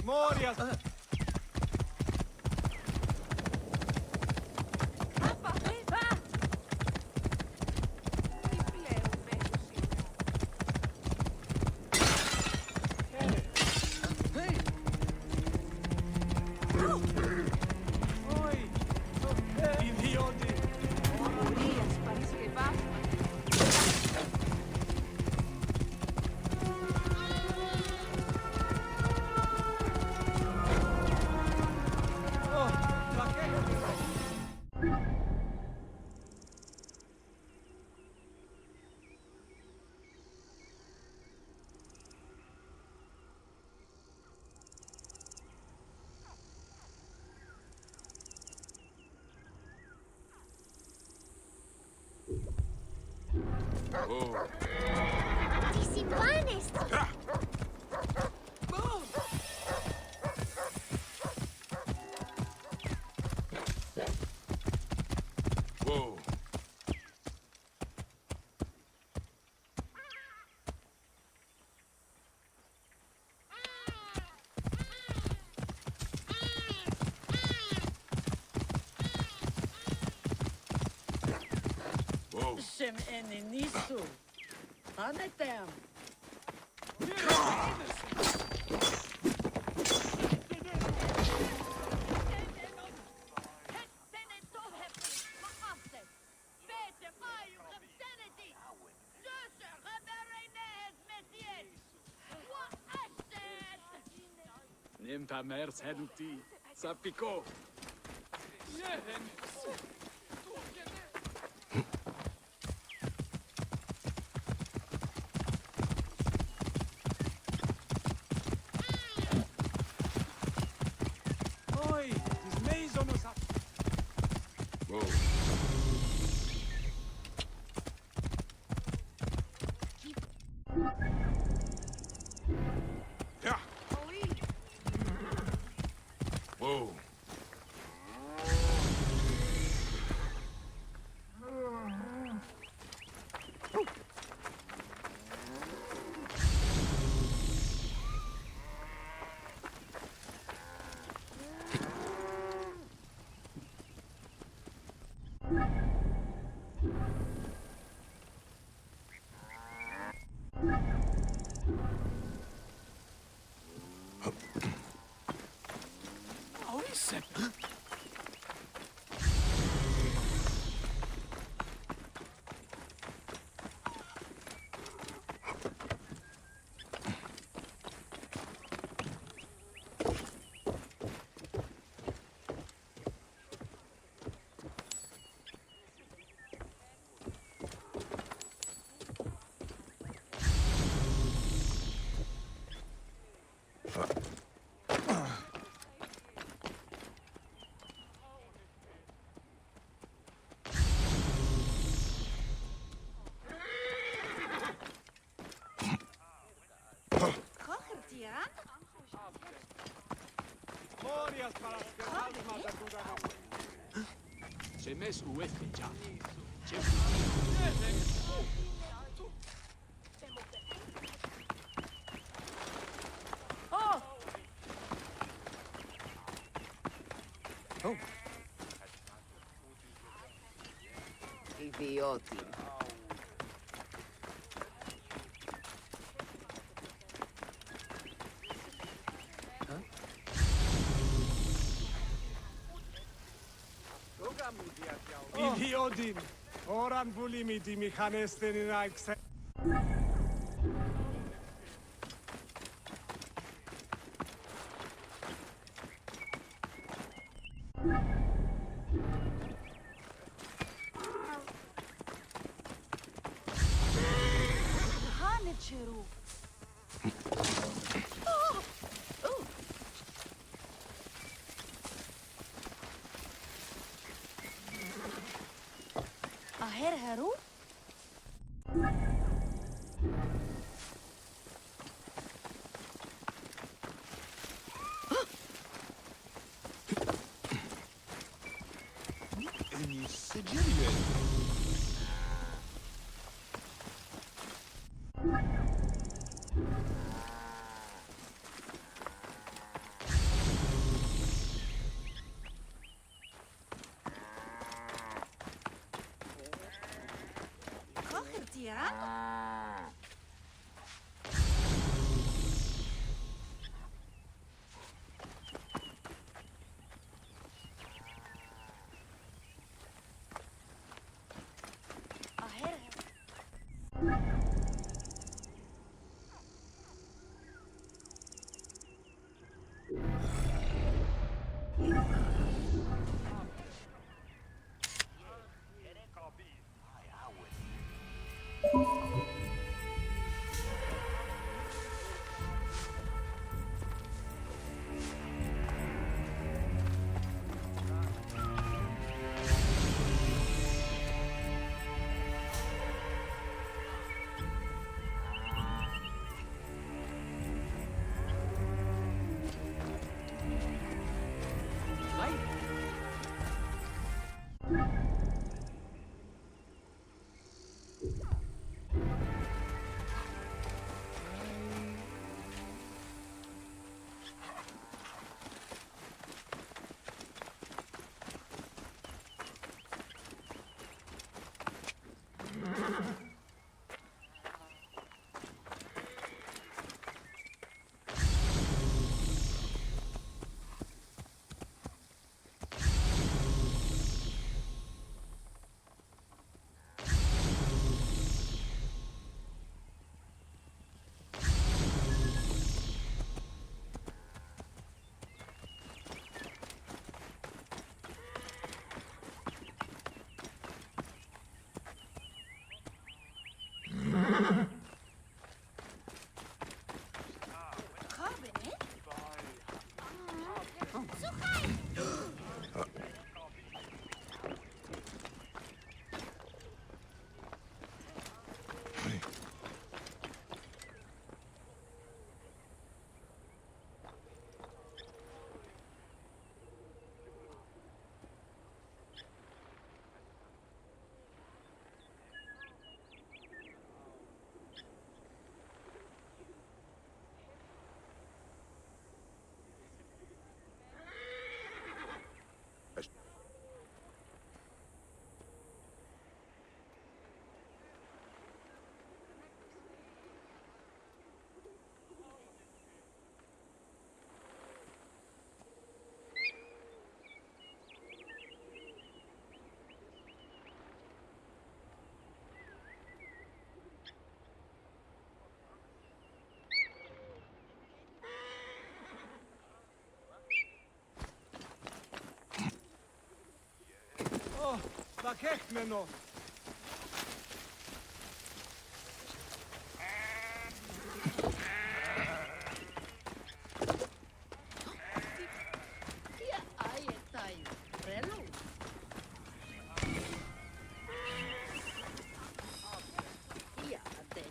Moria! Disciplanes! Whoa. Whoa. Shem eninisu. Anetem. Nimta mers heduti. Sapiko. Oi! Dismeiso no sa... Whoa. Yeah. Whoa. Moria spalaske, alma da kudano. Shemes uefeja. Oh! Idioti. Idiotin! Oran bulimiti michanesten aikse. Hanicheru. Aher heru? Vakechmeno. Ia aietai. Relu. Ia de.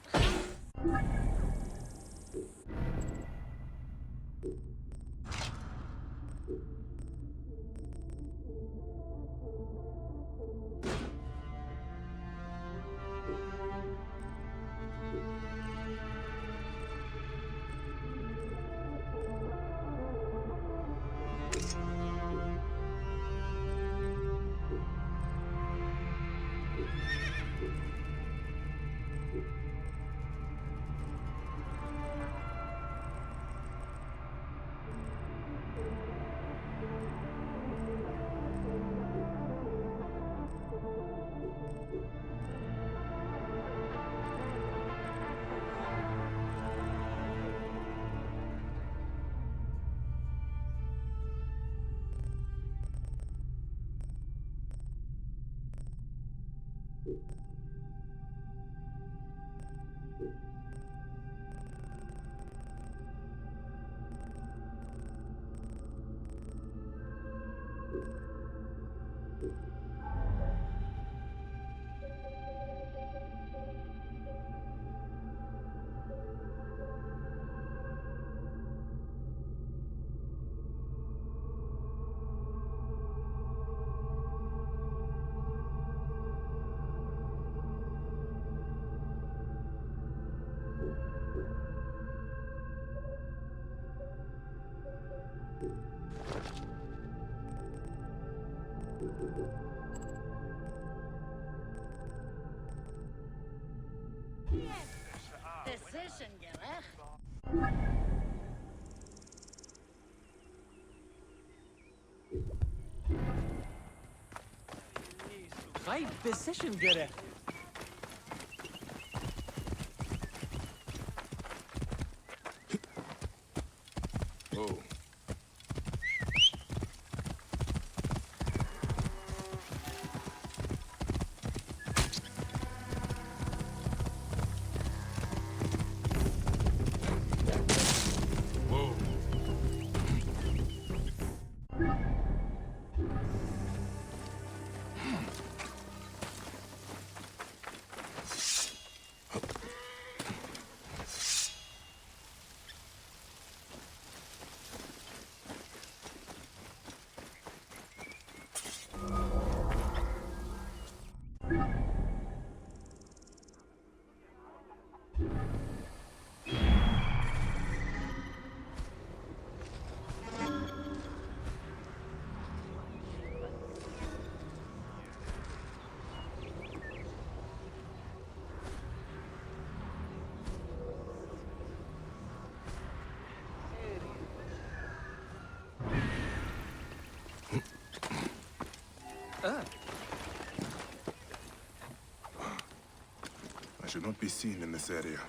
Decision gerech. Right decision, Gere. Whoa. Whoa. I should not be seen in this area.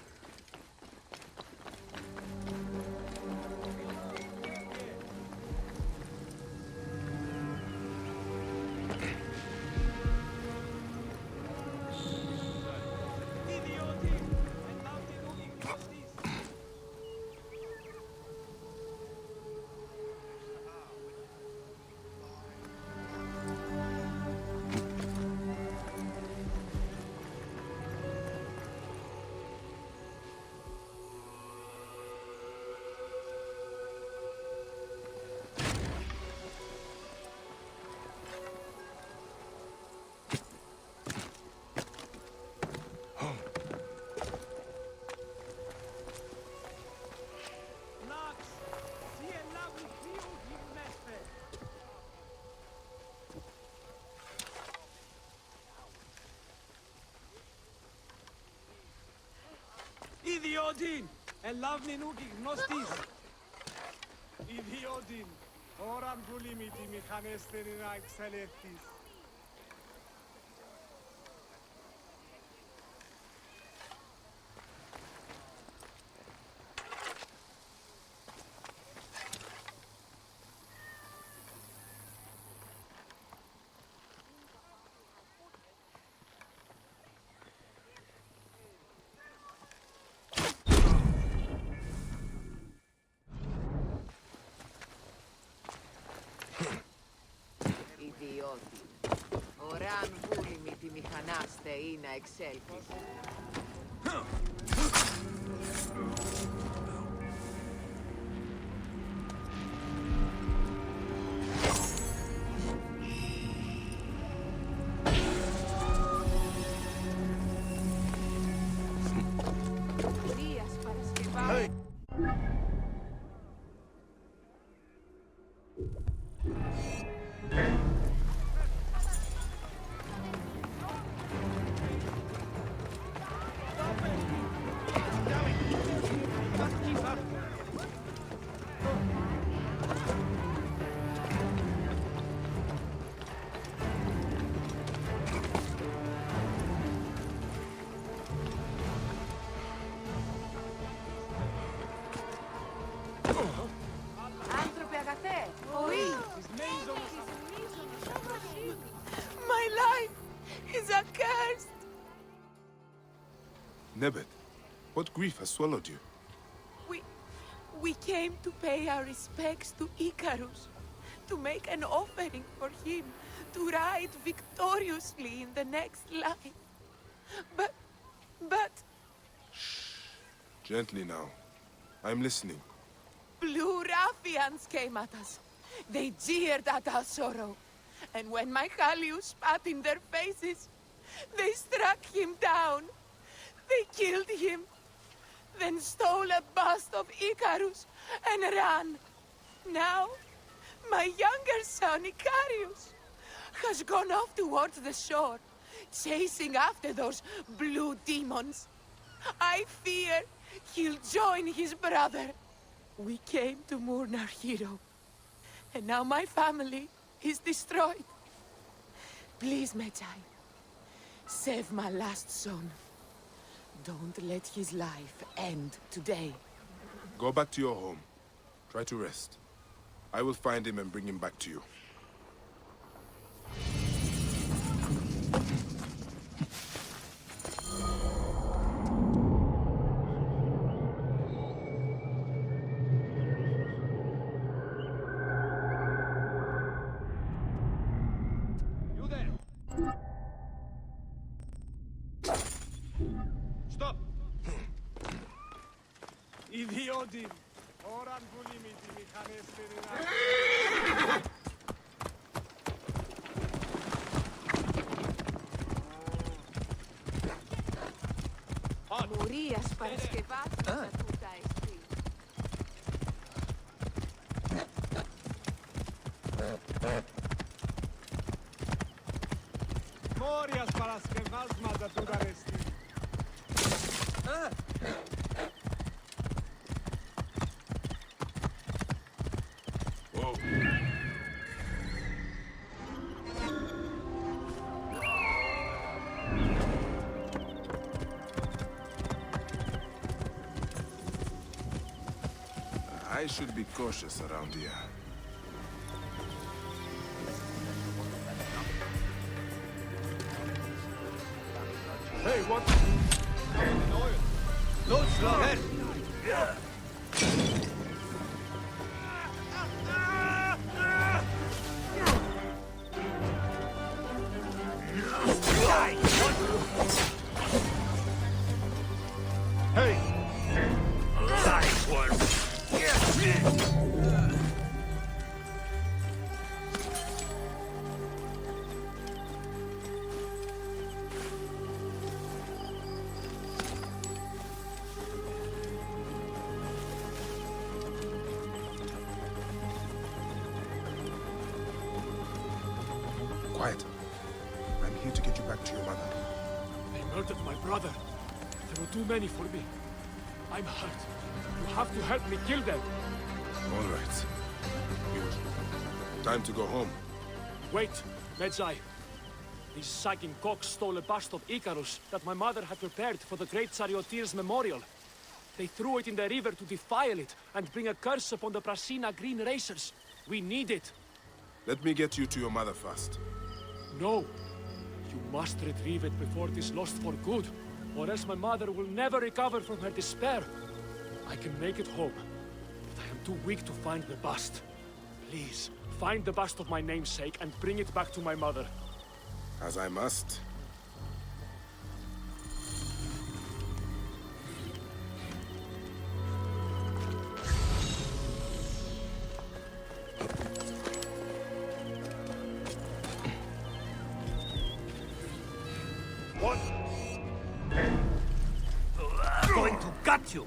Idiodin, elavni nuki gnostis. Idiodin, oran bulimiti michanestenina excelektis. διότι ωράν βούλημη τη μηχανάστε ή να εξέλθεις. Δίας Παρασκευά. Άνθρωπε αγαθέ, οή! My life is accursed! Nebet, what grief has swallowed you? We came to pay our respects to Icarus, to make an offering for him, to ride victoriously in the next life. But Gently now. I'm listening. blue ruffians came at us. They jeered at our sorrow. And when my Callius spat in their faces, they struck him down. They killed him, then stole a bust of Icarus and ran. Now, my younger son, Icarius, has gone off towards the shore, chasing after those blue demons. I fear he'll join his brother. We came to mourn our hero, and now my family is destroyed. Please, Medjay, save my last son. Don't let his life end today. Go back to your home. Try to rest. I will find him and bring him back to you. You there! Stop! Idioti! Oran βούλημη τη μηχανέστερη να... Μουρίας Παρασκευάς τούτα εστί. Μόριας παρασκευάσματα του δαρεστή. Whoa. I should be cautious around here. Hey, what? Don't slow head! Hey! Nice one! Quiet. I'm here to get you back to your mother. They murdered my brother. There were too many for me. I'm hurt. You have to help me kill them. All right. Good. Time to go home. Wait, Medjay. These sagging cocks stole a bust of Icarus that my mother had prepared for the great charioteer's memorial. They threw it in the river to defile it and bring a curse upon the Prasina green racers. We need it. Let me get you to your mother first. No. You must retrieve it before it is lost for good, or else my mother will never recover from her despair. I can make it home, but I am too weak to find the bust. Please, find the bust of my namesake and bring it back to my mother. As I must. What? I'm going to gut you!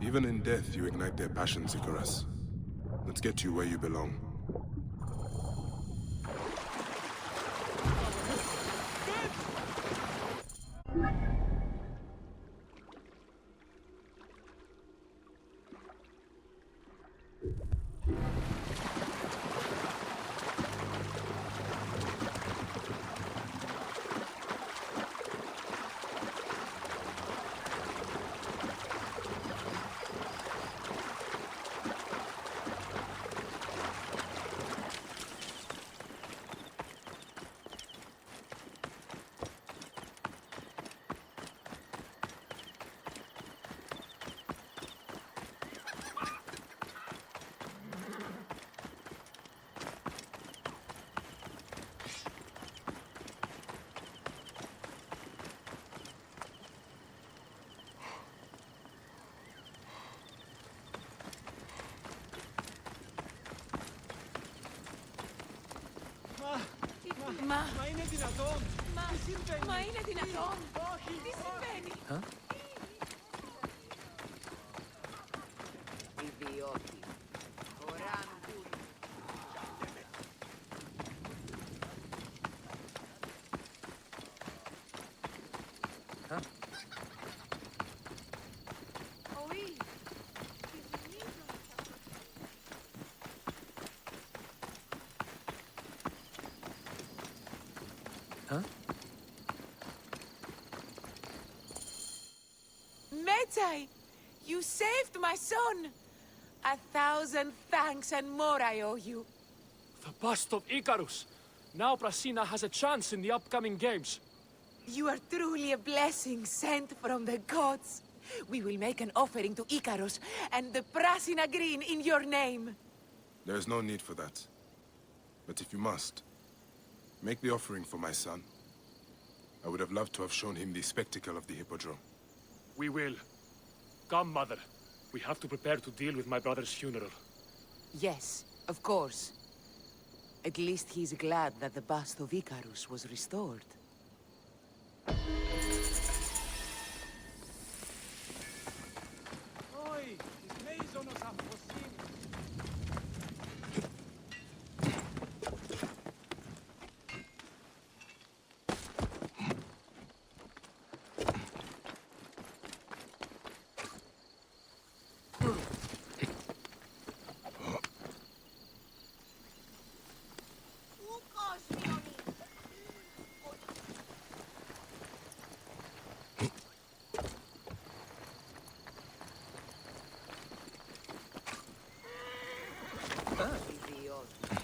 Even in death, you ignite their passions, Icarus. Let's get you where you belong. Μα, Μα είναι δυνατόν! Τι συμβαίνει! μα είναι δυνατόν! Τι συμβαίνει! Ιδιώτη. Ωράν βούλη. Όχι. Medjay, you saved my son! 1,000 thanks and more I owe you. The bust of Icarus! Now Prasina has a chance in the upcoming games. You are truly a blessing sent from the gods. We will make an offering to Icarus and the Prasina Green in your name. There is no need for that. But if you must, make the offering for my son. I would have loved to have shown him the spectacle of the Hippodrome. We will. Come, mother. We have to prepare to deal with my brother's funeral. Yes, of course. At least he's glad that the bust of Icarus was restored. Oi! Τις μέιζονος αμφωσύνης! Ιδιώτη.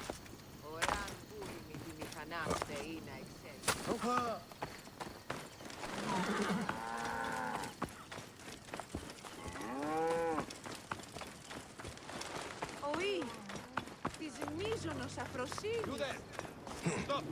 Ωράν βούλη μη τη μηχανάστε ή να εξέλθει. Όχι, της μίζωνος αφροσύνης. Stop!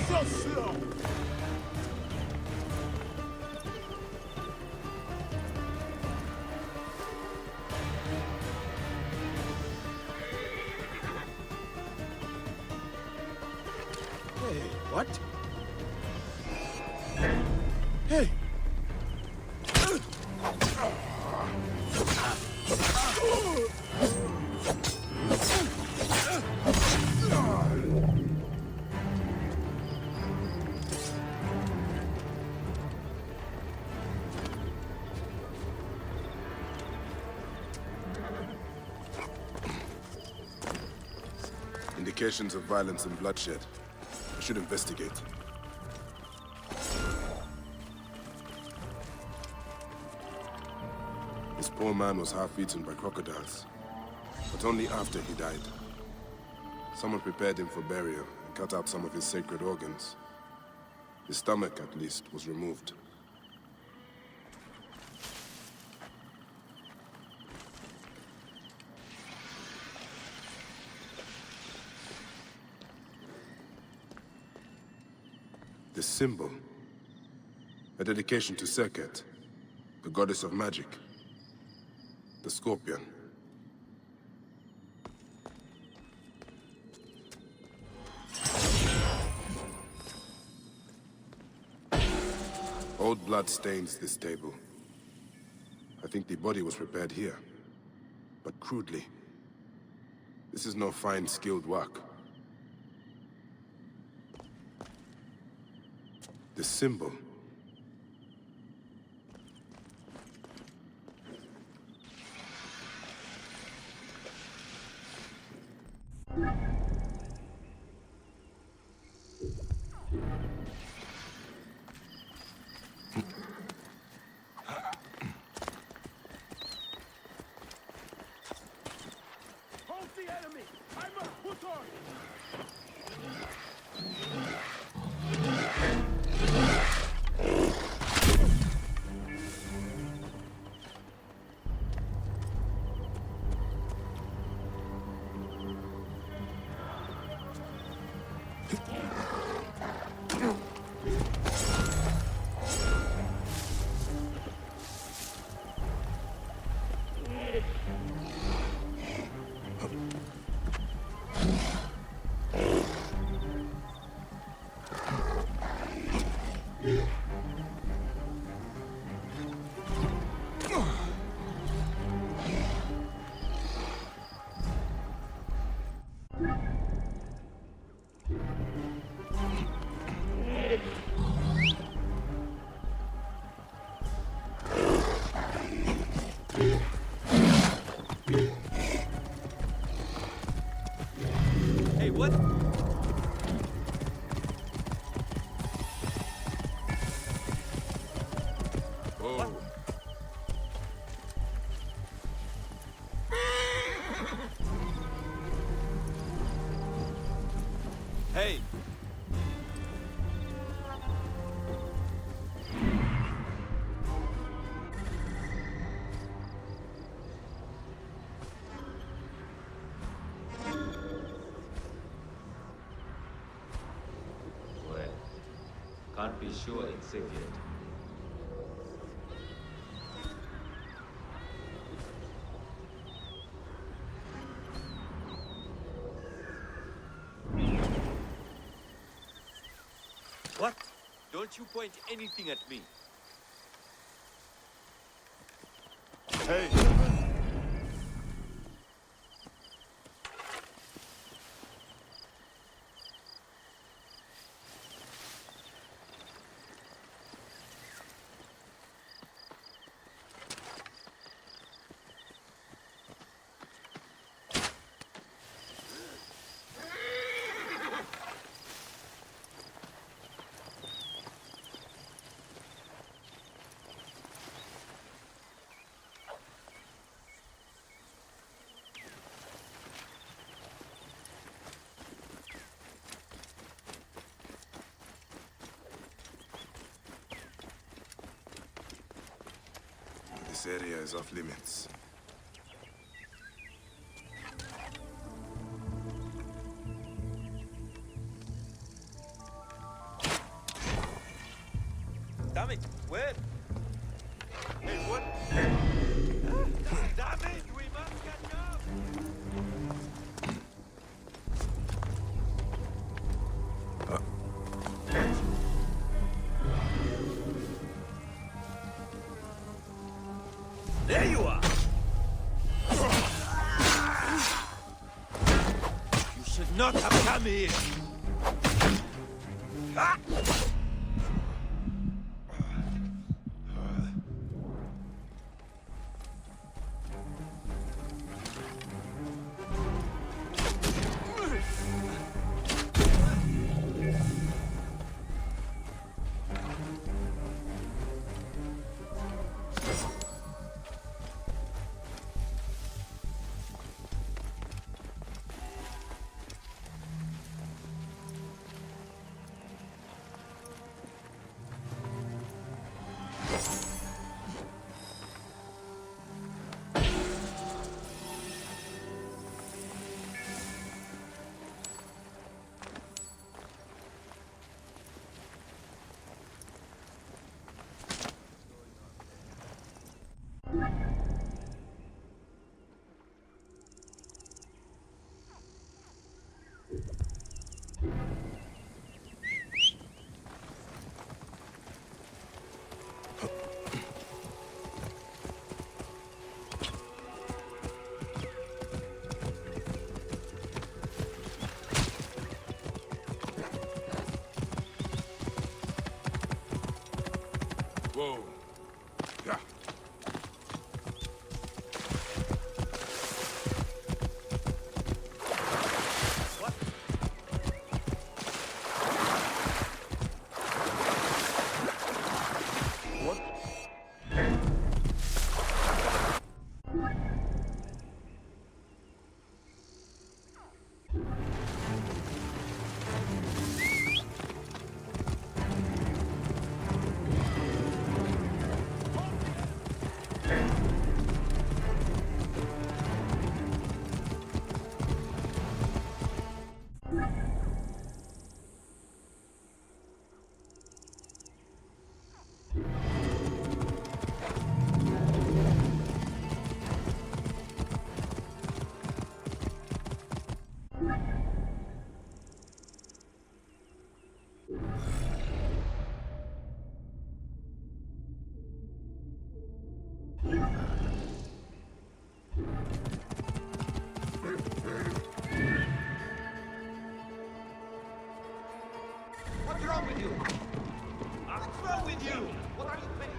So slow! Hey, what? Hey! Indications of violence and bloodshed. I should investigate. This poor man was half eaten by crocodiles, but only after he died. Someone prepared him for burial and cut out some of his sacred organs. His stomach, at least, was removed. This symbol, a dedication to Serket, the goddess of magic, the scorpion. Old blood stains this table. I think the body was prepared here, but crudely. This is no fine, skilled work. The symbol. Hold the enemy! I'm a Hutor! Hey, what? Oh. Hey! Well, can't be sure it's safe yet. What? Don't you point anything at me. Hey! This area is off limits. Damn it! Where? Hey, what? Damn it! We must catch up! There you are! You should not have come here! Ah! What's wrong with you? What's wrong with you? What are you paying?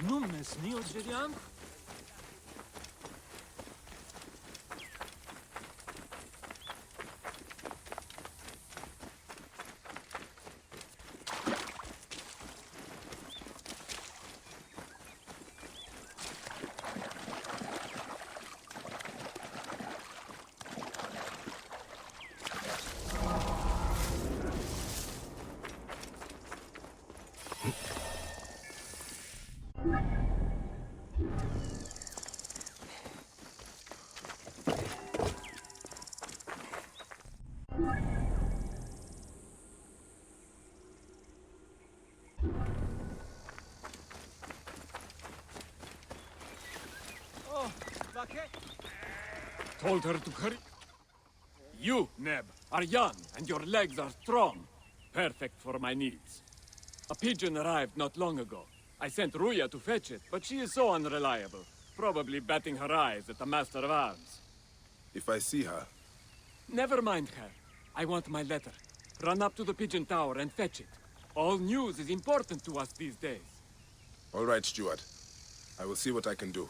Numnes nio Julian? Told her to hurry. You, Neb, are young and your legs are strong. Perfect for my needs. A pigeon arrived not long ago. I sent Ruya to fetch it, but she is so unreliable. Probably batting her eyes at the Master of Arms. If I see her, Never mind her. I want my letter. Run up to the pigeon tower and fetch it. All news is important to us these days. all right, Steward. I will see what I can do.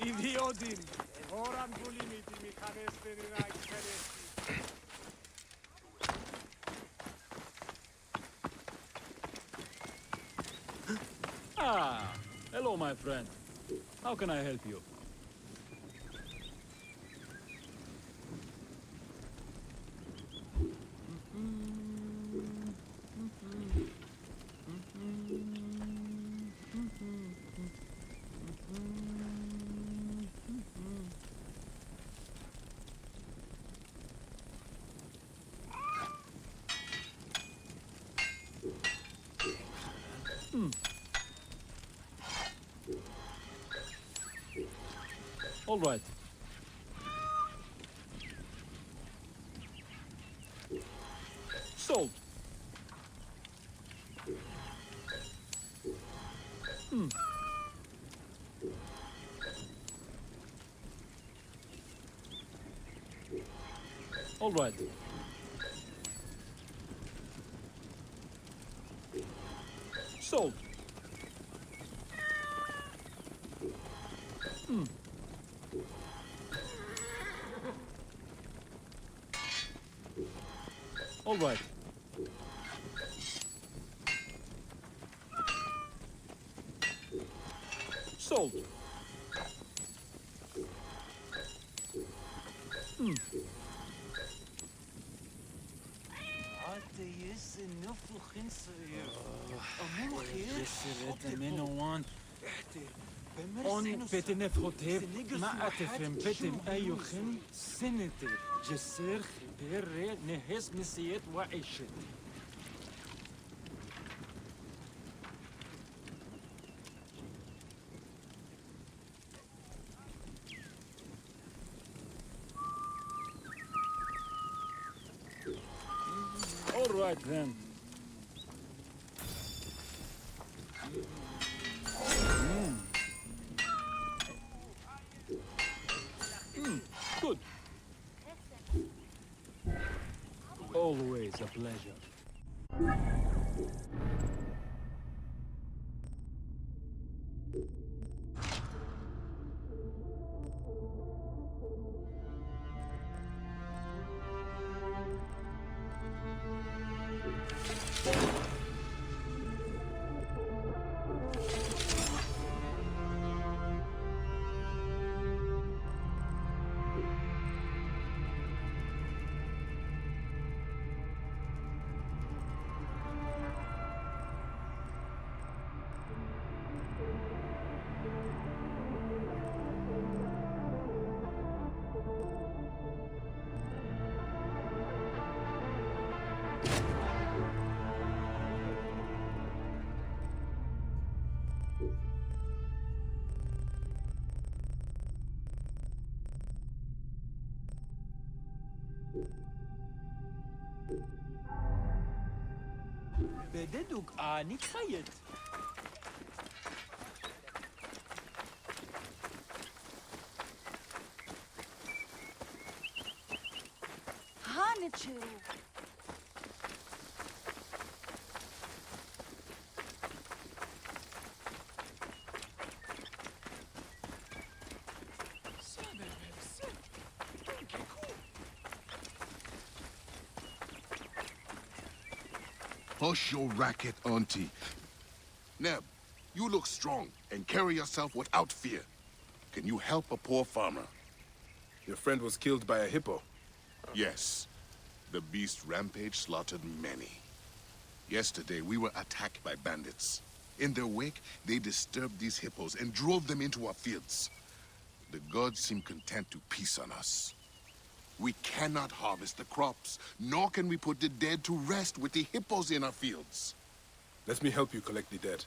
Idiodin. Oran bulimiti mi kanesteri raik peresti. Ah, hello, my friend. How can I help you? All right. Sold. All right. Sold. All right. Sold. On betenef hotep ma atefem betem ayuchin senete jesir bere nehes misiet wa eshet. All right then. Good. Always a pleasure. بددوك آني خيط. Hanichu. Hush your racket, Auntie. Neb, you look strong and carry yourself without fear. Can you help a poor farmer? Your friend was killed by a hippo. Yes. The beast rampage slaughtered many. Yesterday, we were attacked by bandits. In their wake, they disturbed these hippos and drove them into our fields. The gods seem content to peace on us. We cannot harvest the crops, nor can we put the dead to rest with the hippos in our fields. Let me help you collect the dead.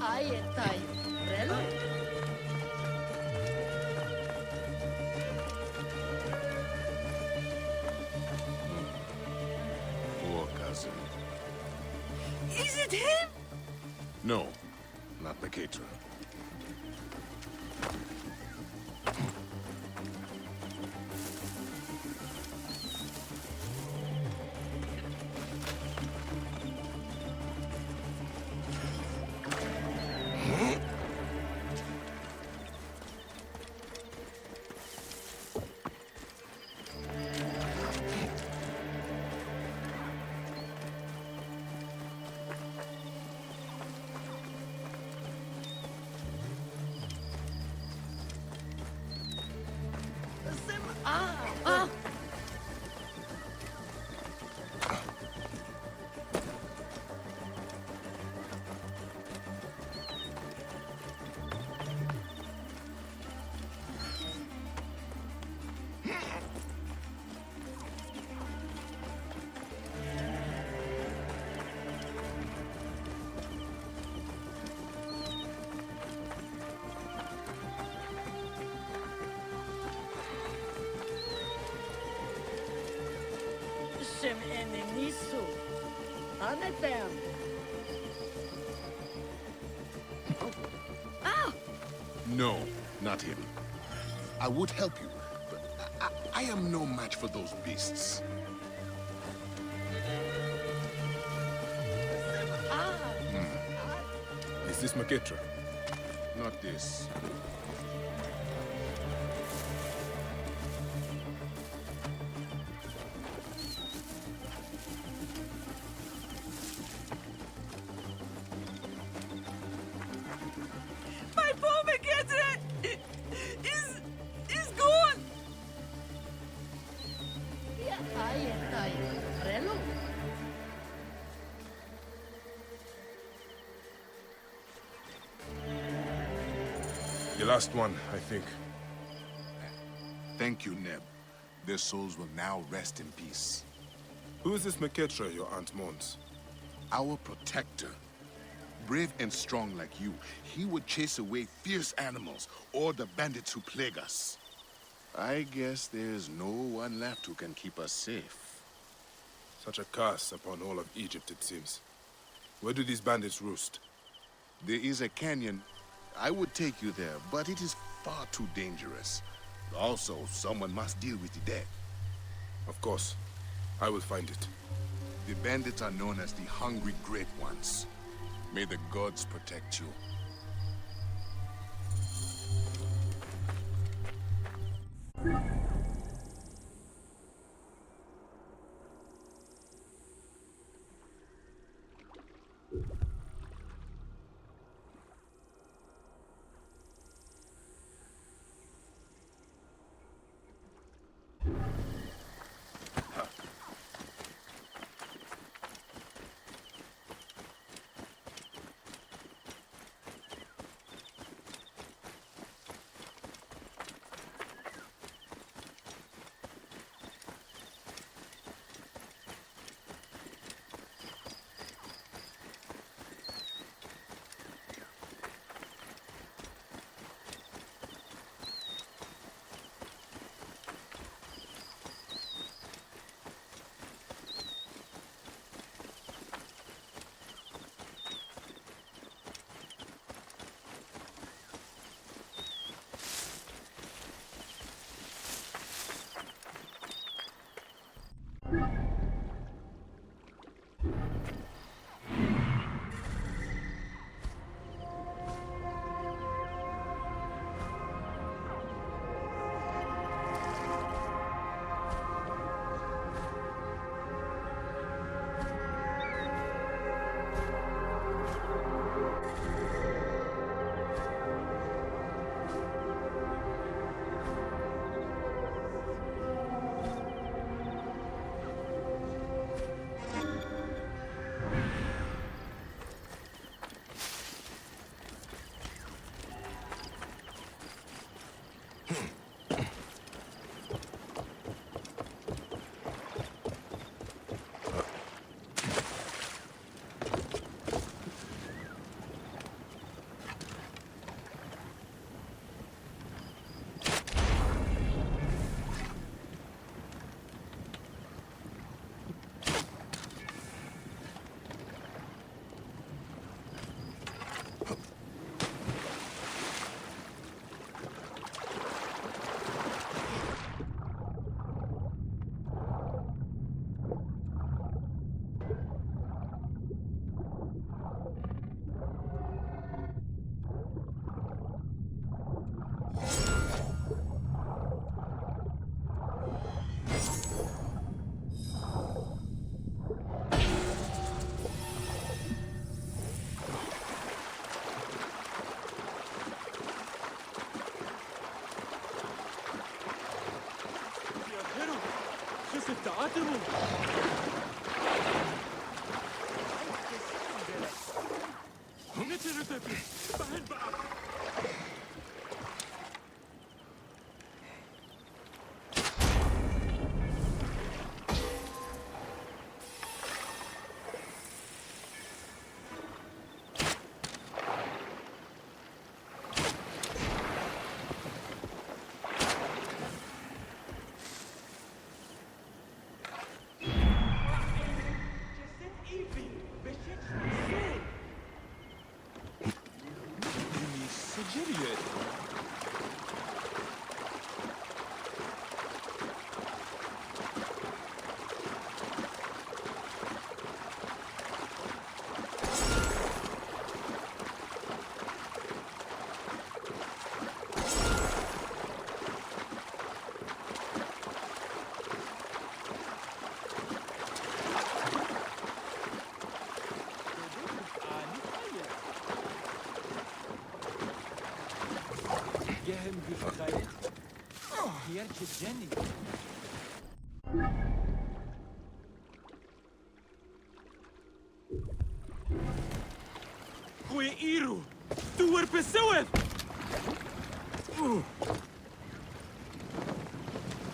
aietai relo. Poor cousin. Is it him? No, not Makatra. Ah. Sem enemisso. Anetem. No, not him. I would help you, but I am no match for those beasts. Is this Makatra? Not this. My pomegranate is gone. Ja, aietai relo. The last one, I think. Thank you, Neb. Their souls will now rest in peace. Who is this Makatra your aunt mourns? Our protector. Brave and strong like you, he would chase away fierce animals or the bandits who plague us. I guess there's no one left who can keep us safe. Such a curse upon all of Egypt, it seems. Where do these bandits roost? There is a canyon. I would take you there, but it is far too dangerous. Also, someone must deal with the dead. Of course. I will find it. The bandits are known as the Hungry Great Ones. May the gods protect you.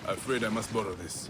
Afraid I must borrow this.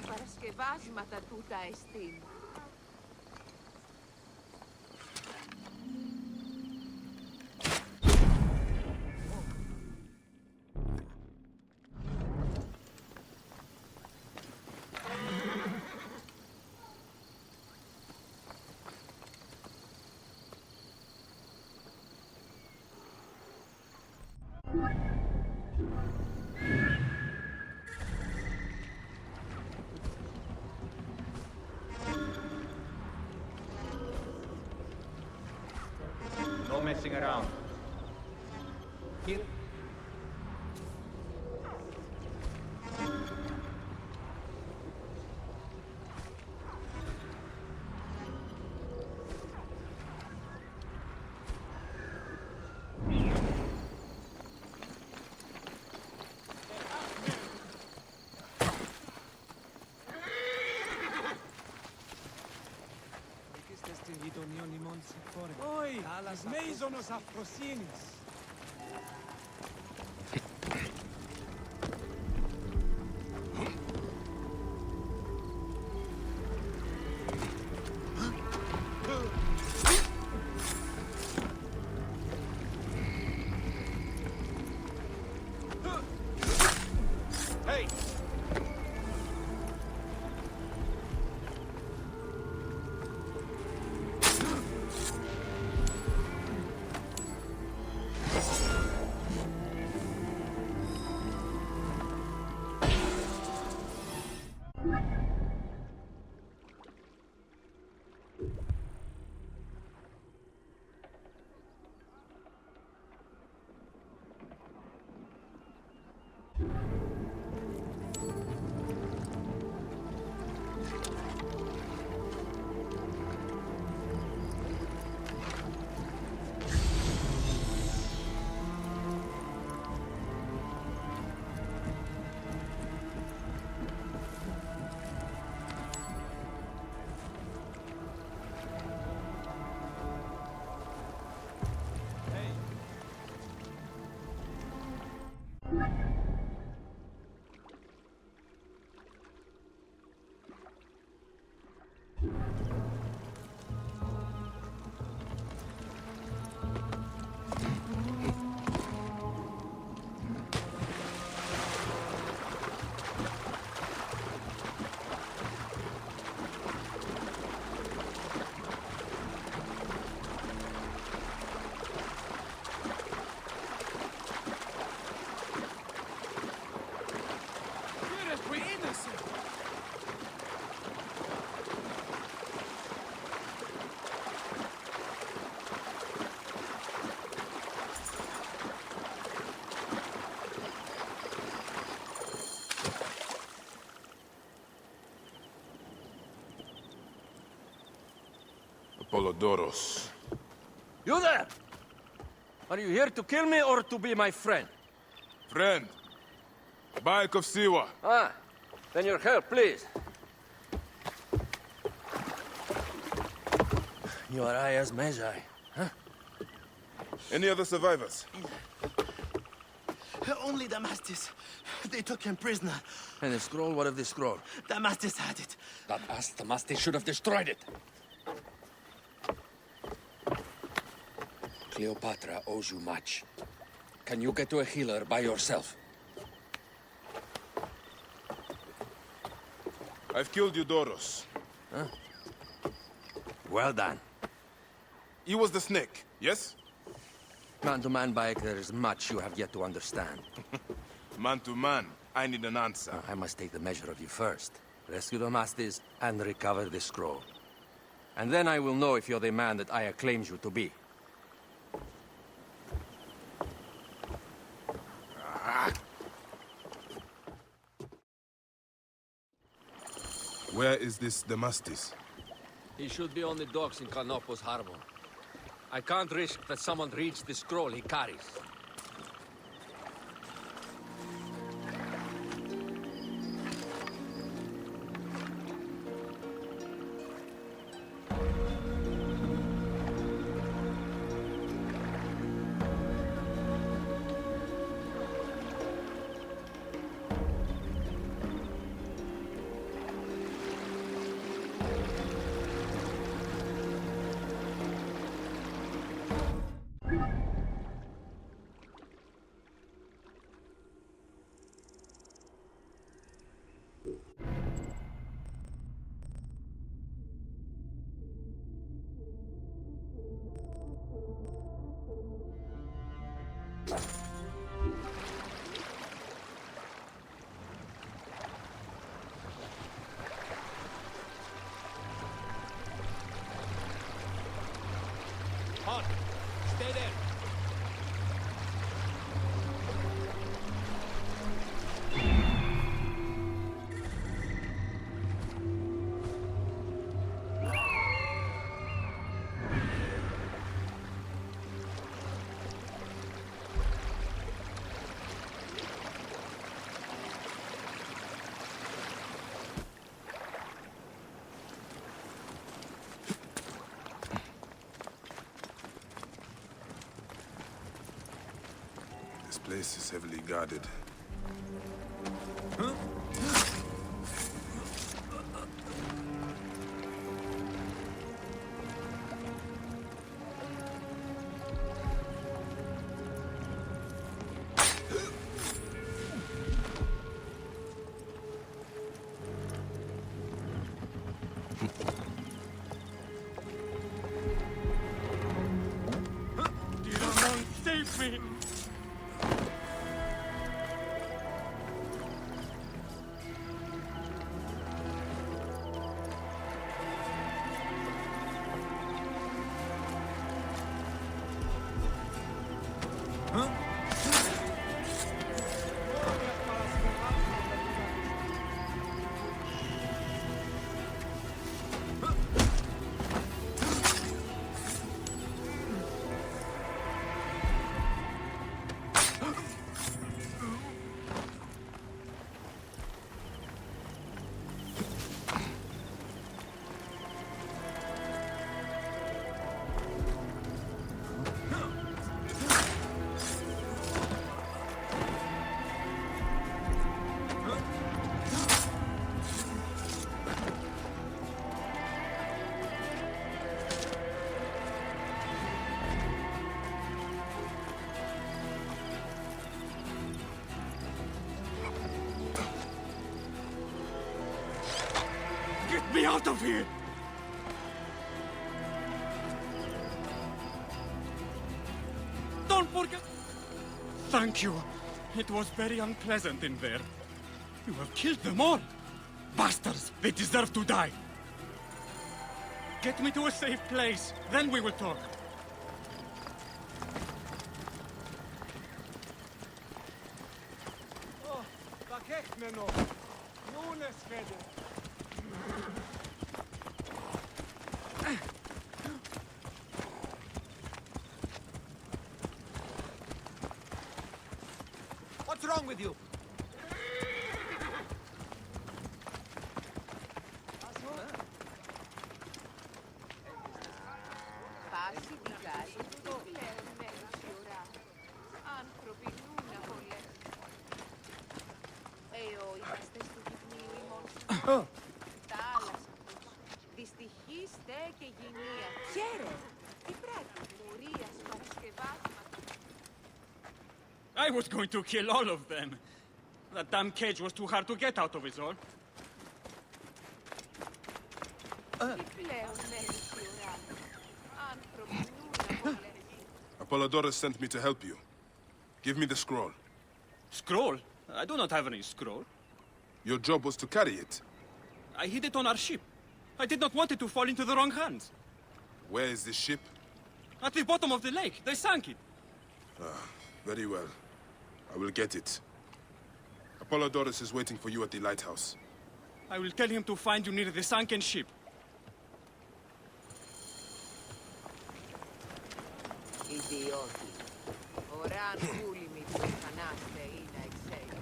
Παρασκευάσματα τούτα εστίν. No messing around. Here. Oi, las meizonos afrosinis. Hey! Apollodoros. You there! Are you here to kill me or to be my friend? Friend. Bike of Siwa. Ah, then your help, please. You are Aya's Magi, huh? Any other survivors? Only Damastis. They took him prisoner. And the scroll? What of the scroll? Damastis had it. That ass Damastis should have destroyed it. Cleopatra owes you much. Can you get to a healer by yourself? I've killed Eudoros. Huh? Well done. He was the snake, yes? Man to man, Bayek, there is much you have yet to understand. Man to man, I need an answer. I must take the measure of you first. Rescue Damastis and recover the scroll. And then I will know if you're the man that Aya claims you to be. Where is this Damastis? He should be on the docks in Canopus Harbor. I can't risk that someone reads the scroll he carries. This place is heavily guarded. Save me! Get me out of here! Don't forget... Thank you. It was very unpleasant in there. You have killed them all. Bastards! They deserve to die. Get me to a safe place, then we will talk. Oh, Bakechmeno. Nunes Fede. What's wrong with you? Πάση τη γάση του το πλέον μέρος η ώρα. Άνθρωποι νούνα πολλές. Είμαστε στο γυμνίου ημών. Θάλασσα τους. Δυστυχή στε και γυνία. Χαίρε. Τι πρέπει. Μουρίας, παρασκευάσματα. I was going to kill all of them. That damn cage was too hard to get out of, is all. Τι πλέον μέρος η ώρα. Άνθρωποι νούνα πολλές. Apollodorus sent me to help you. Give me the scroll. Scroll? I do not have any scroll. Your job was to carry it. I hid it on our ship. I did not want it to fall into the wrong hands. Where is this ship? At the bottom of the lake. They sank it. Very well. I will get it. Apollodorus is waiting for you at the lighthouse. I will tell him to find you near the sunken ship. Ιδιώτη. Ωράν πούλημοι που μηχανάστε είναι εξέλιξη.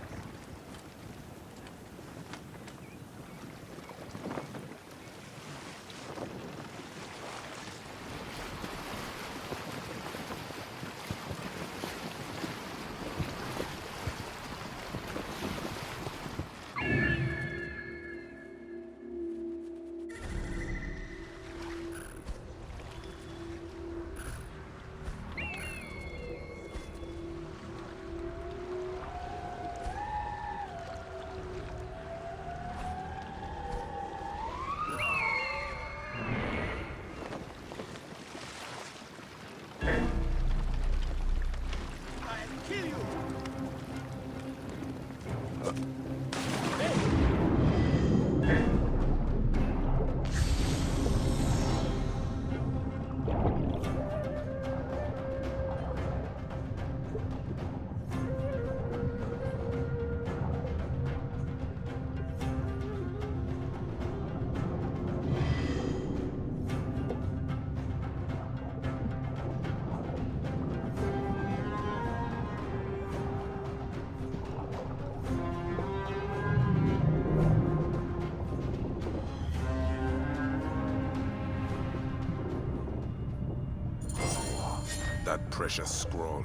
That precious scroll.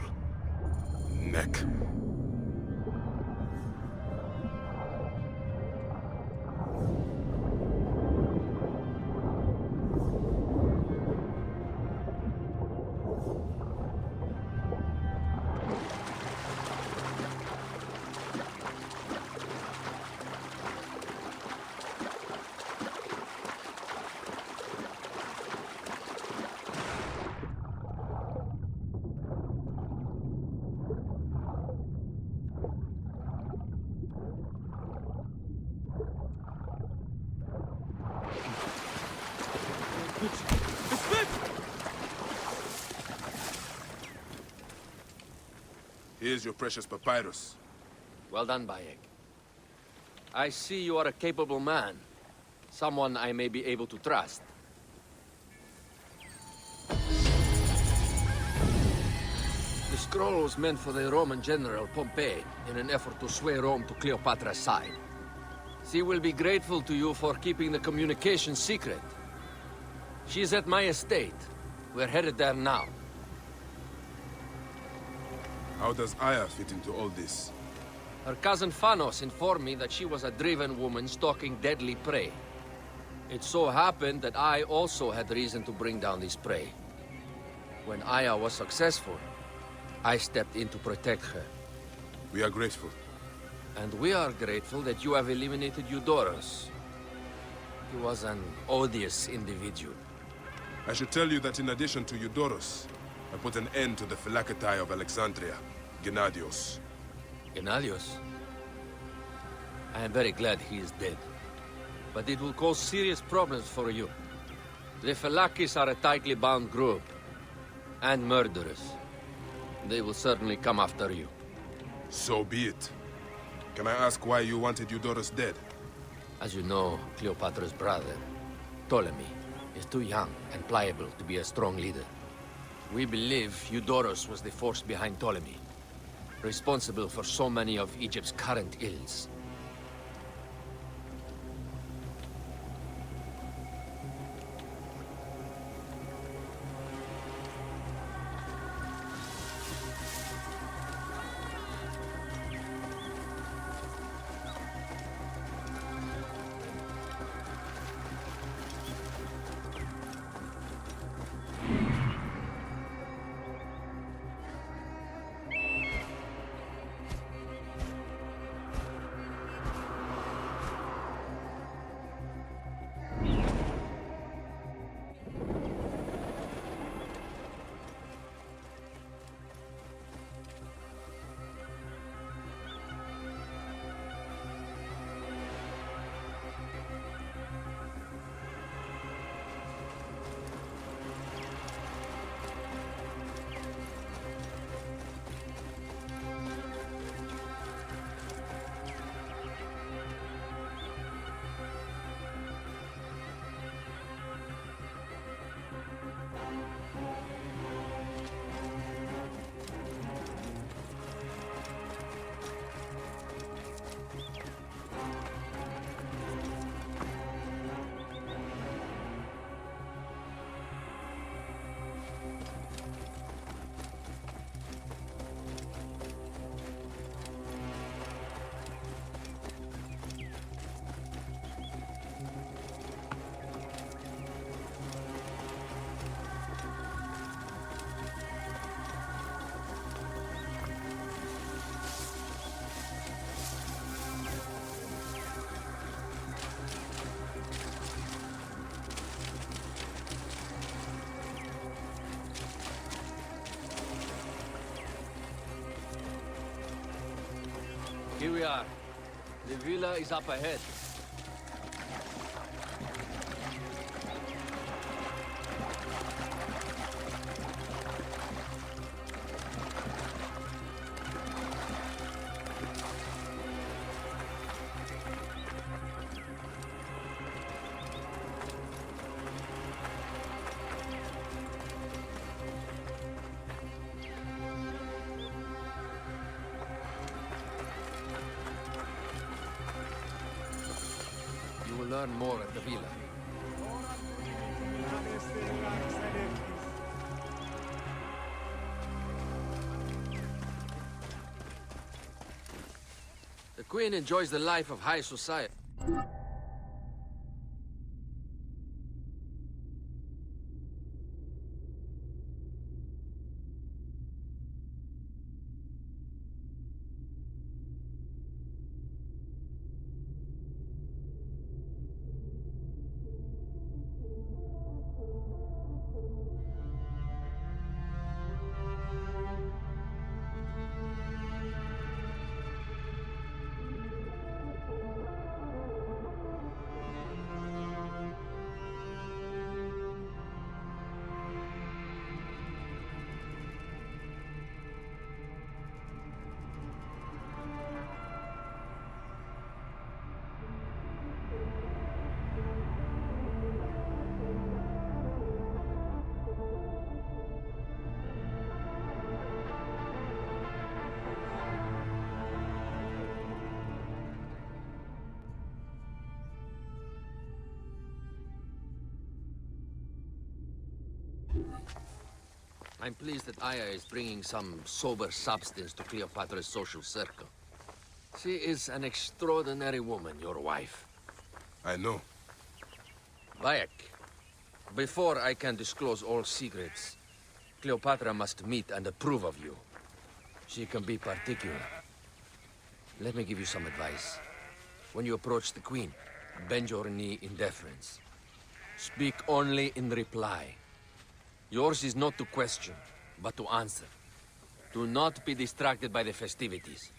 neck. Here's your precious papyrus. Well done, Bayek. I see you are a capable man. Someone I may be able to trust. The scroll was meant for the Roman general Pompey in an effort to sway Rome to Cleopatra's side. She will be grateful to you for keeping the communication secret. She's at my estate. We're headed there now. How does Aya fit into all this? Her cousin Phanos informed me that she was a driven woman stalking deadly prey. It so happened that I also had reason to bring down this prey. When Aya was successful, I stepped in to protect her. We are grateful. And we are grateful that you have eliminated Eudoros. He was an odious individual. I should tell you that in addition to Eudoros, I put an end to the Phylactery of Alexandria, Gennadios. Gennadios? I am very glad he is dead. But it will cause serious problems for you. The Phylakis are a tightly bound group. And murderers. They will certainly come after you. So be it. Can I ask why you wanted Eudoros dead? As you know, Cleopatra's brother, Ptolemy, is too young and pliable to be a strong leader. We believe Eudoros was the force behind Ptolemy, responsible for so many of Egypt's current ills. Here we are. The villa is up ahead. You will learn more at the villa. Queen enjoys the life of high society. I'm pleased that Aya is bringing some sober substance to Cleopatra's social circle. She is an extraordinary woman, your wife. I know. Bayek, before I can disclose all secrets, Cleopatra must meet and approve of you. She can be particular. Let me give you some advice. When you approach the Queen, bend your knee in deference. Speak only in reply. Yours is not to question, but to answer. Do not be distracted by the festivities.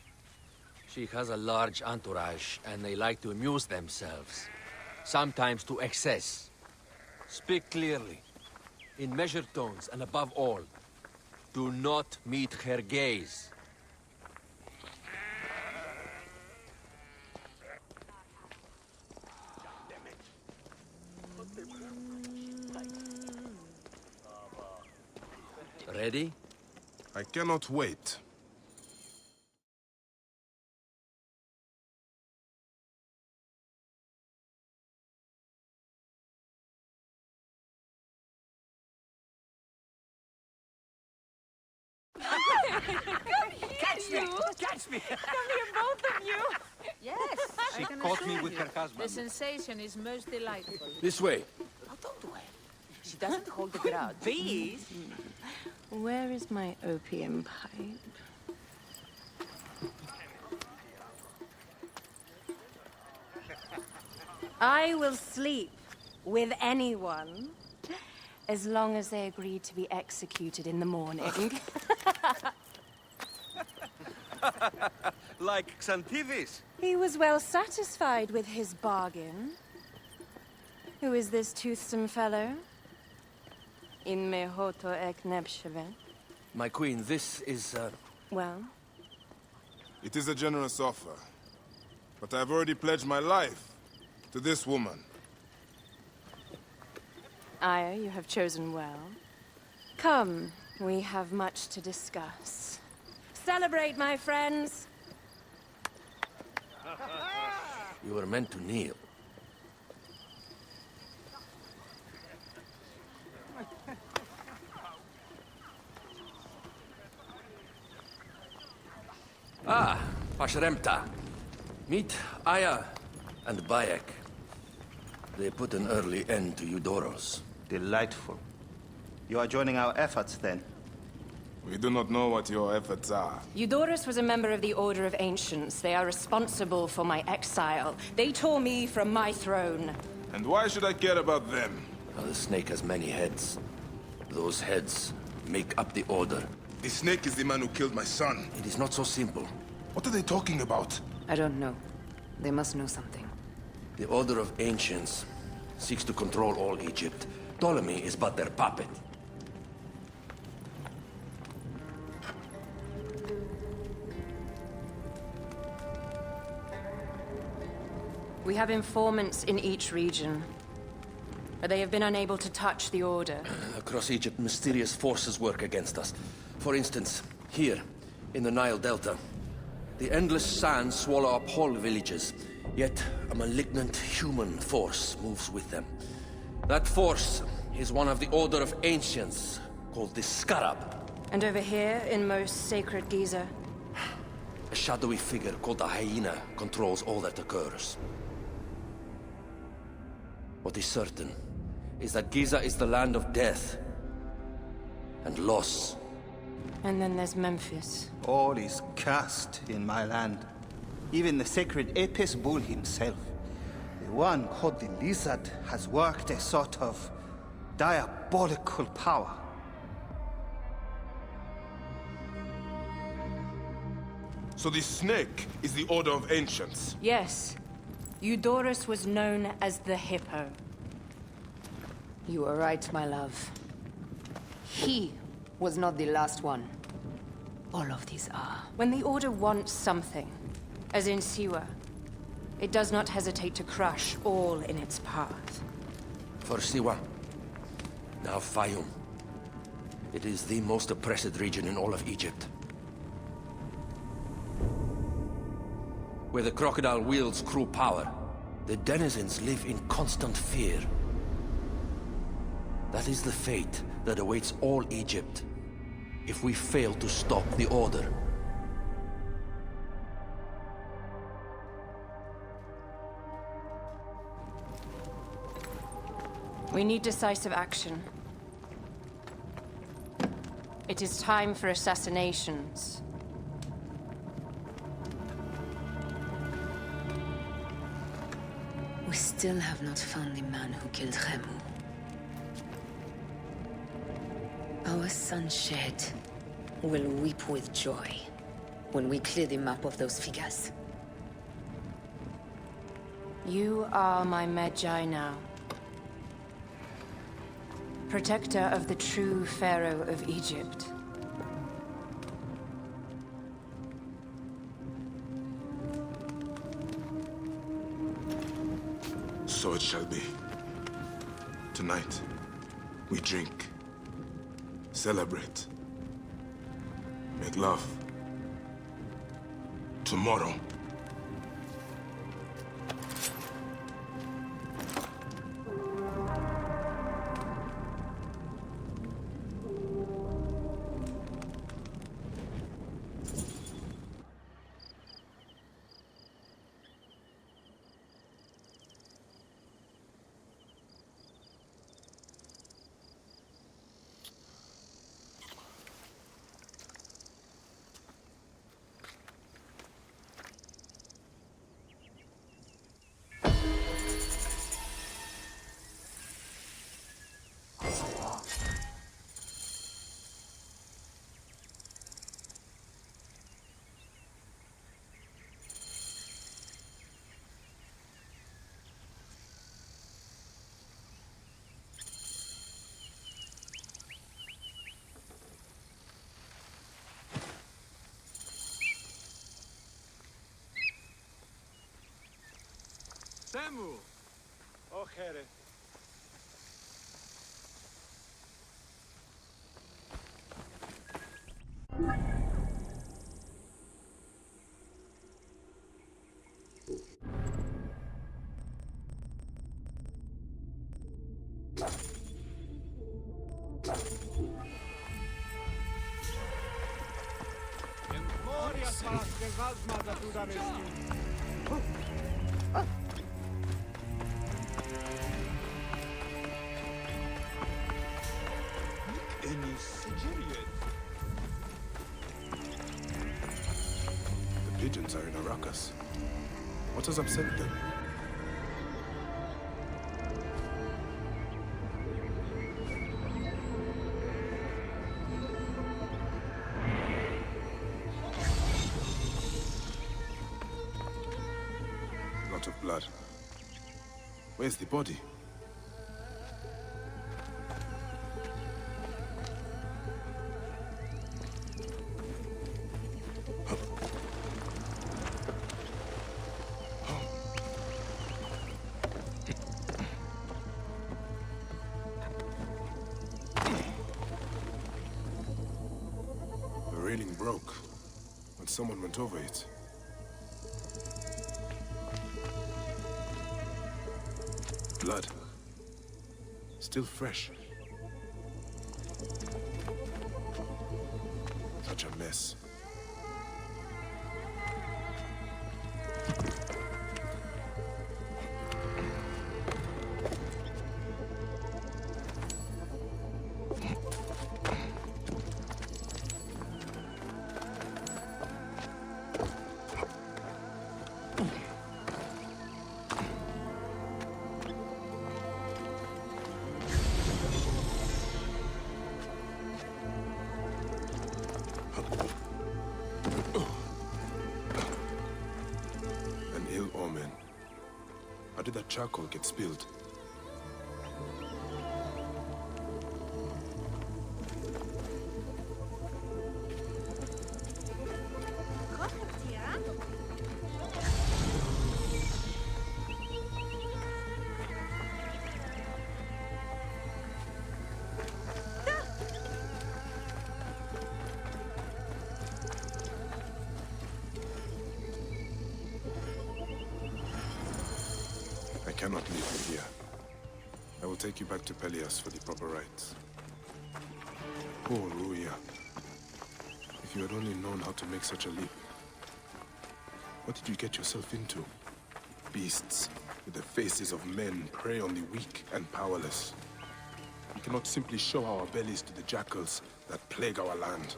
She has a large entourage, and they like to amuse themselves. Sometimes to excess. Speak clearly, in measured tones, and above all, do not meet her gaze. Ready? I cannot wait. Catch me! Catch me! Come here, both of you! Yes, She I can caught assure me with you. her husband. The sensation is most delightful. This way. I'll talk to her. She doesn't hold the grudge. Please? Where is my opium pipe? I will sleep with anyone as long as they agree to be executed in the morning. Like Xantivis. He was well satisfied with his bargain. Who is this toothsome fellow? In me hoto ek nebshevet. My queen, this is, Well? It is a generous offer, but I have already pledged my life to this woman. Aya, you have chosen well. Come, we have much to discuss. Celebrate, my friends! you were meant to kneel. Ah, Pashremta. Meet Aya and Bayek. They put an early end to Eudoros. Delightful. You are joining our efforts, then? We do not know what your efforts are. Eudoros was a member of the Order of Ancients. They are responsible for my exile. They tore me from my throne. And why should I care about them? Now, the snake has many heads. Those heads make up the Order. The snake is the man who killed my son. It is not so simple. What are they talking about? I don't know. They must know something. The Order of Ancients seeks to control all Egypt. Ptolemy is but their puppet. We have informants in each region. But they have been unable to touch the Order. Across Egypt, mysterious forces work against us. For instance, here, in the Nile Delta, the endless sands swallow up whole villages, yet a malignant human force moves with them. That force is one of the Order of Ancients, called the Scarab. And over here, in most sacred Giza? A A shadowy figure called the Hyena controls all that occurs. What is certain is that Giza is the land of death and loss. And then there's Memphis. All is cursed in my land. Even the sacred Apis bull himself. The one called the Lizard has worked a sort of diabolical power. So the snake is the Order of Ancients? Yes. Eudorus was known as the Hippo. You are right, my love. He was not the last one. All of these are. When the Order wants something, as in Siwa, it does not hesitate to crush all in its path. For Siwa, now Fayum. It is the most oppressed region in all of Egypt. Where the crocodile wields cruel power, the denizens live in constant fear. That is the fate that awaits all Egypt if we fail to stop the Order. We need decisive action. It is time for assassinations. We still have not found the man who killed Khemu. Our son Shed will weep with joy when we clear the map of those figures. You are my Magi now. Protector of the true Pharaoh of Egypt. So it shall be. Tonight, we drink, celebrate, make love. Tomorrow, Samu! Oh, Here. Moria paske zazma da tu da resti. the pigeons are in a ruckus. What has upset them? Lot of blood. Where's the body? The railing broke when someone went over it. Blood. Still fresh. Such a mess. An ill omen. How did that charcoal get spilled? I cannot leave you here. I will take you back to Pelias for the proper rites. Poor Ruya. If you had only known how to make such a leap. What did you get yourself into? Beasts with the faces of men prey on the weak and powerless. We cannot simply show our bellies to the jackals that plague our land.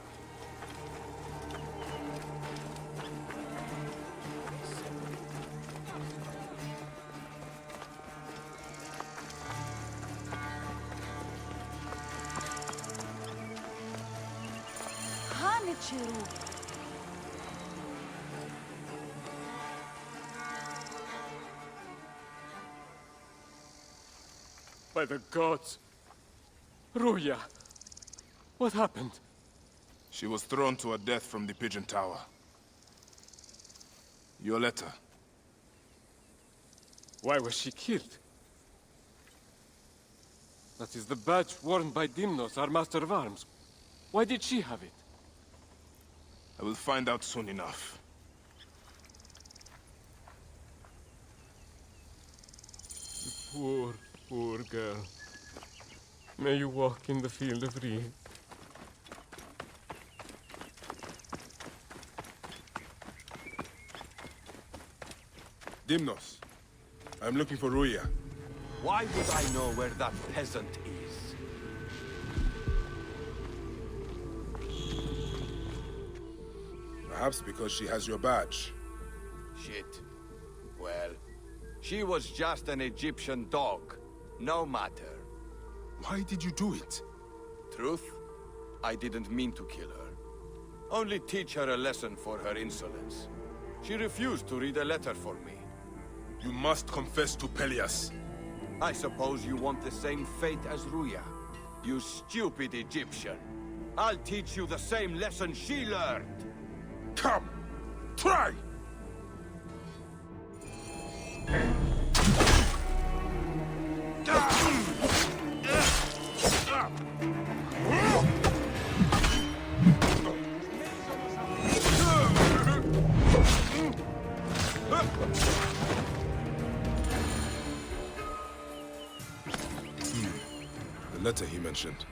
By the gods! Ruya! What happened? She was thrown to her death from the Pigeon Tower. Your letter. Why was she killed? That is the badge worn by Dimnos, our master of arms. Why did she have it? I will find out soon enough. Poor, poor girl. May you walk in the field of reed. Dimnos, I'm looking for Ruya. Why would I know where that peasant is? Perhaps because she has your badge. Shit. Well, she was just an Egyptian dog. No matter. Why did you do it? Truth? I didn't mean to kill her. Only teach her a lesson for her insolence. She refused to read a letter for me. You must confess to Pelias. I suppose you want the same fate as Ruya. You stupid Egyptian. I'll teach you the same lesson she learned. Come! Try! The letter he mentioned.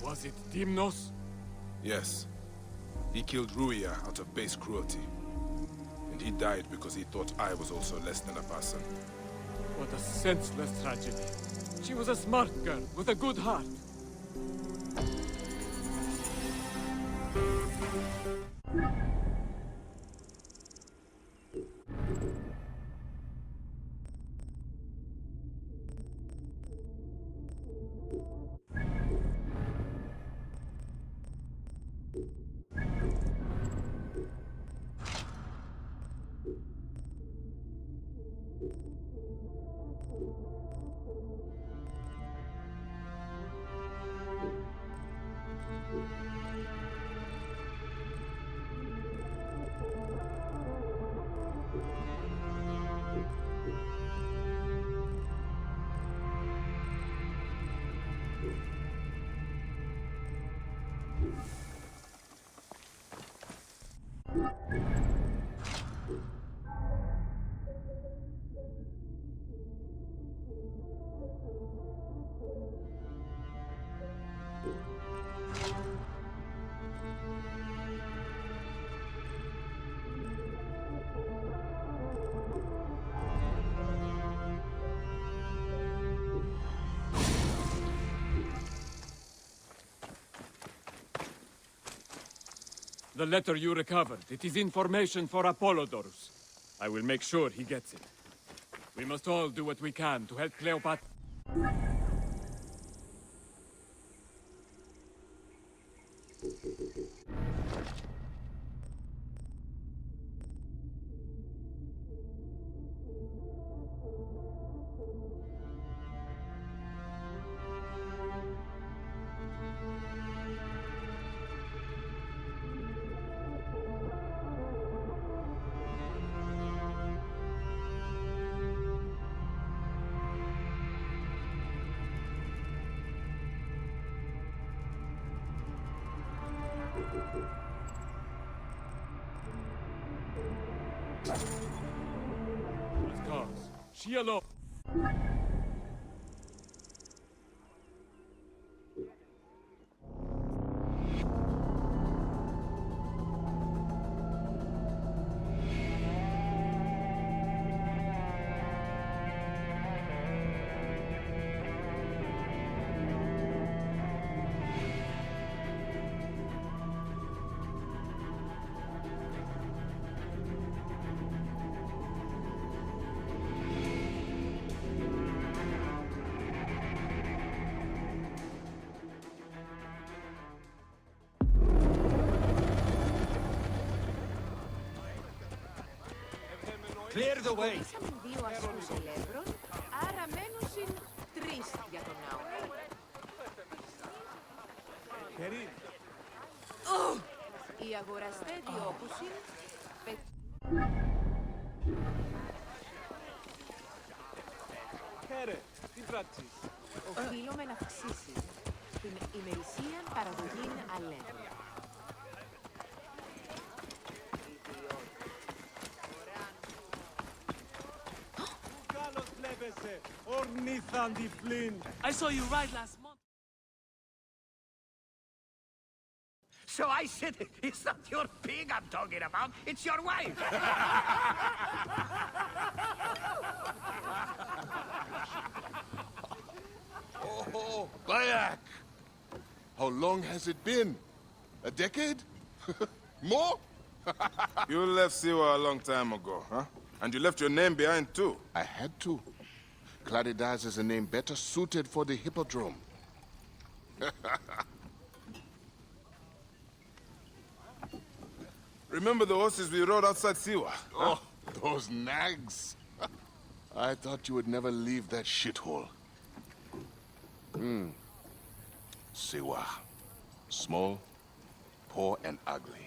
Was it Dimnos? Yes. He killed Ruya out of base cruelty. And he died because he thought I was also less than a person. What a senseless tragedy. She was a smart girl with a good heart. The letter you recovered, it is information for Apollodorus. I will make sure he gets it. We must all do what we can to help Cleopatra. Of course. She alone. Clear the way. Χωρίσαμε 2 ασκούς ελεύρων, άρα μένουν συν 3 για τον ναό. Οι αγοραστές διώκουσιν... Χαίρε, τι πράττεις? Οφείλουμε να αυξήσει την ημερησία παραγωγή αλεύρων. Καλώς βλέπεσαι, ορνήθαν τυφλήν. I saw you ride last month. So I said, it's not your pig I'm talking about, it's your wife. Oh, Bayak! How long has it been? A decade? More? You left Siwa a long time ago, huh? And you left your name behind, too. I had to. Claridas is a name better suited for the Hippodrome. Remember the horses we rode outside Siwa? Huh? Oh, those nags. I thought you would never leave that shithole. Siwa. Small, poor, and ugly.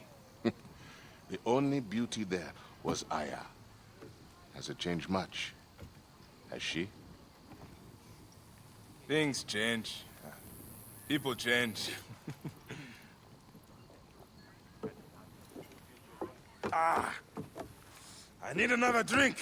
The only beauty there was Aya. Has it changed much? Has she? Things change. People change. I need another drink.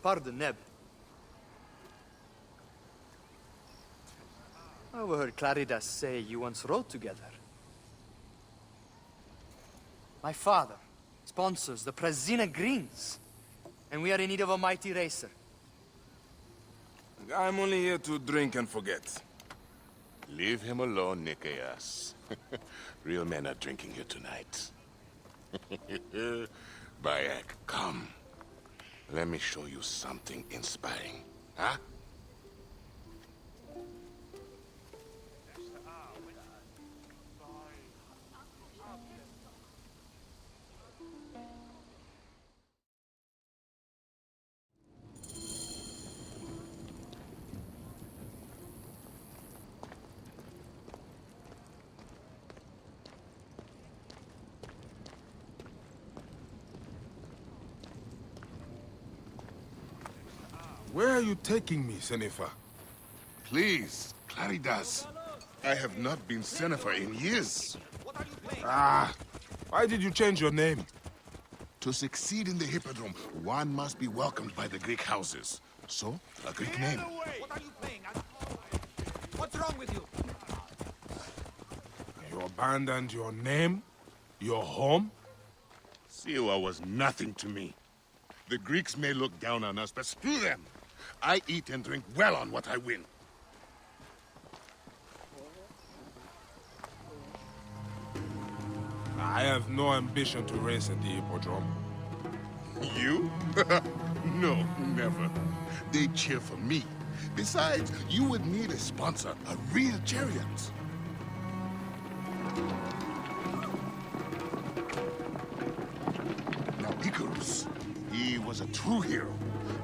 Pardon, Neb. I overheard Claridas say you once rode together. My father sponsors the Presina Greens, and we are in need of a mighty racer. I'm only here to drink and forget. Leave him alone, Nikias. Real men are drinking here tonight. Bayak, come. Let me show you something inspiring, huh? Where are you taking me, Senefa? Please, Claridas. I have not been Senefa in years. Ah, why did you change your name? To succeed in the Hippodrome, one must be welcomed by the Greek houses. So, a Greek name. What are you playing at? What's wrong with you? You abandoned your name? Your home? Siwa was nothing to me. The Greeks may look down on us, but screw them. I eat and drink well on what I win. I have no ambition to race at the Hippodrome. You? No, never. They cheer for me. Besides, you would need a sponsor, a real chariot. Now, Icarus, he was a true hero.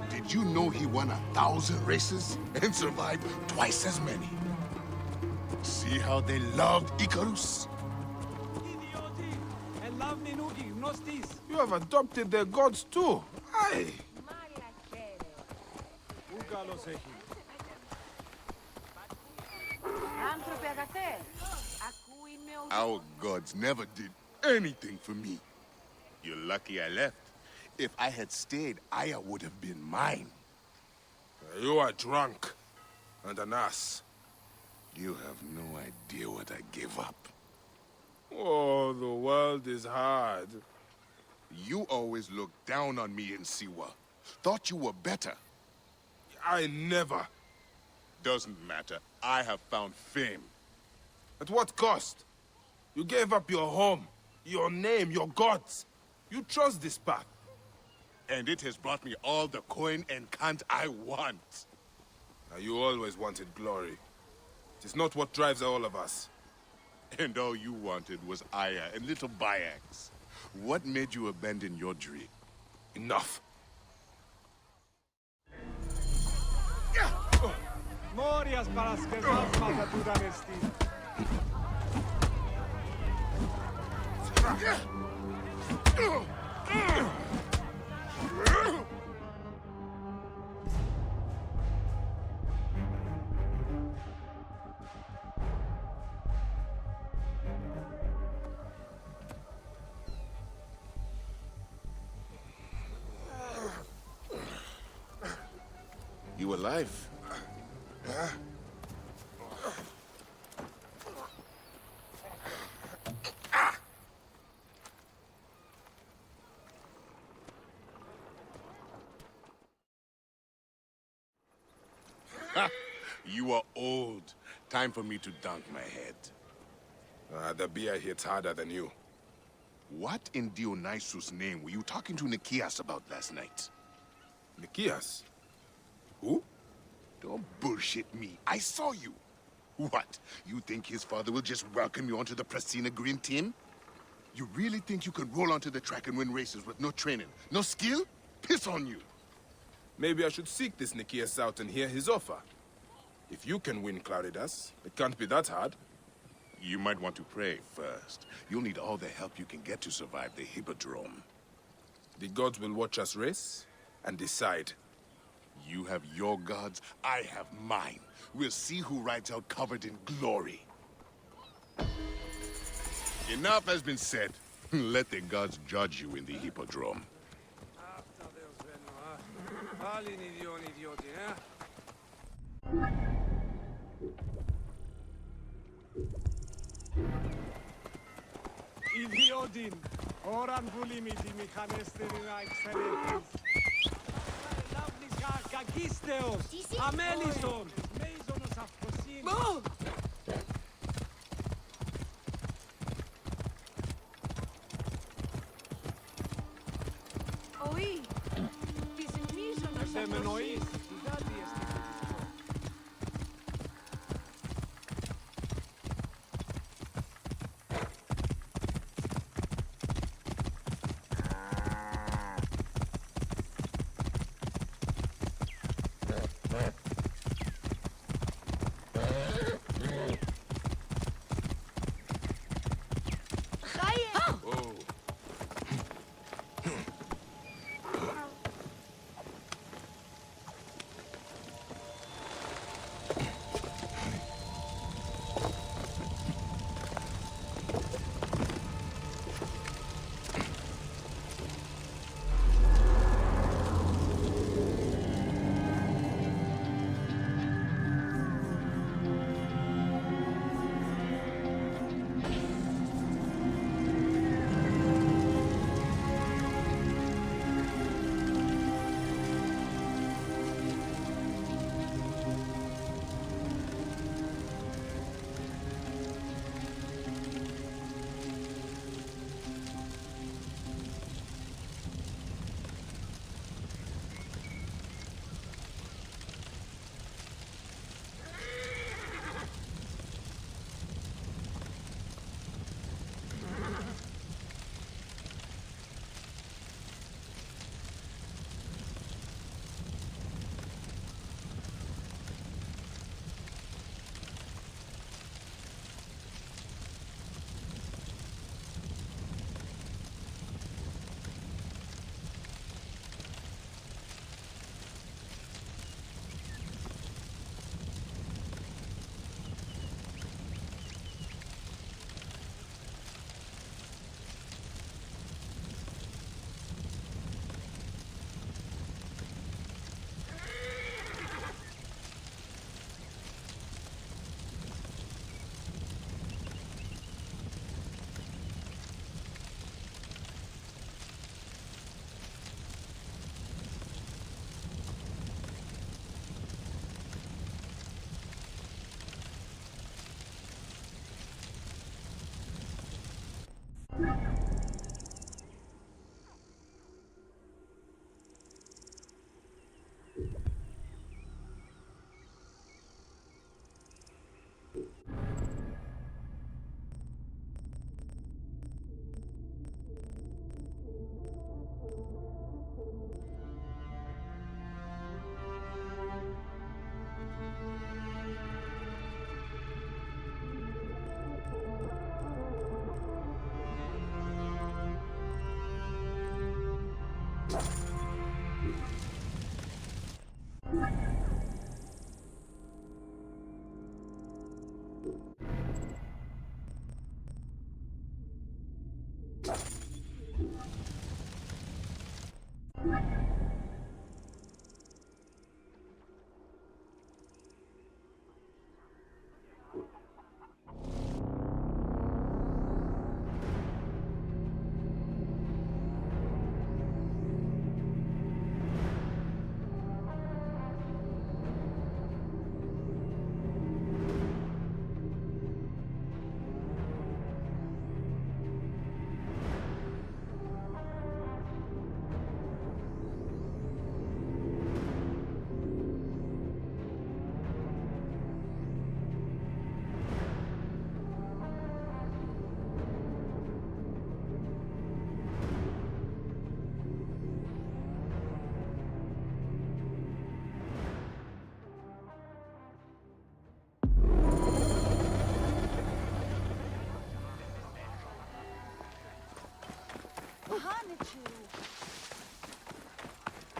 Did you know he won 1,000 races and survived twice as many? See how they loved Icarus? You have adopted their gods too. Aye. Our gods never did anything for me. You're lucky I left. If I had stayed, Aya would have been mine. You are drunk and an ass. You have no idea what I gave up. Oh, the world is hard. You always looked down on me in Siwa. Thought you were better. I never. Doesn't matter. I have found fame. At what cost? You gave up your home, your name, your gods. You chose this path. And it has brought me all the coin and cant I want. Now, you always wanted glory. It is not what drives all of us. And all you wanted was Aya and little Bayax. What made you abandon your dream? Enough. Morias paraskevazmata tu danesti. You alive? Huh? You are old. Time for me to dunk my head. The beer hits harder than you. What in Dionysus' name were you talking to Nikias about last night? Nikias? Who? Don't bullshit me. I saw you. What? You think his father will just welcome you onto the Prasina Green team? You really think you can roll onto the track and win races with no training, no skill? Piss on you. Maybe I should seek this Nikias out and hear his offer. If you can win Claridas, it can't be that hard. You might want to pray first. You'll need all the help you can get to survive the Hippodrome. The gods will watch us race and decide. You have your gods, I have mine. We'll see who rides out covered in glory. Enough has been said. Let the gods judge you in the Hippodrome. Idiodin, oran bulimiti mikanesterina excellentis. Lavnis kagisteos, amelison, meisonos afrosin. Oi, τις μίζωνος Δεν με εννοείς.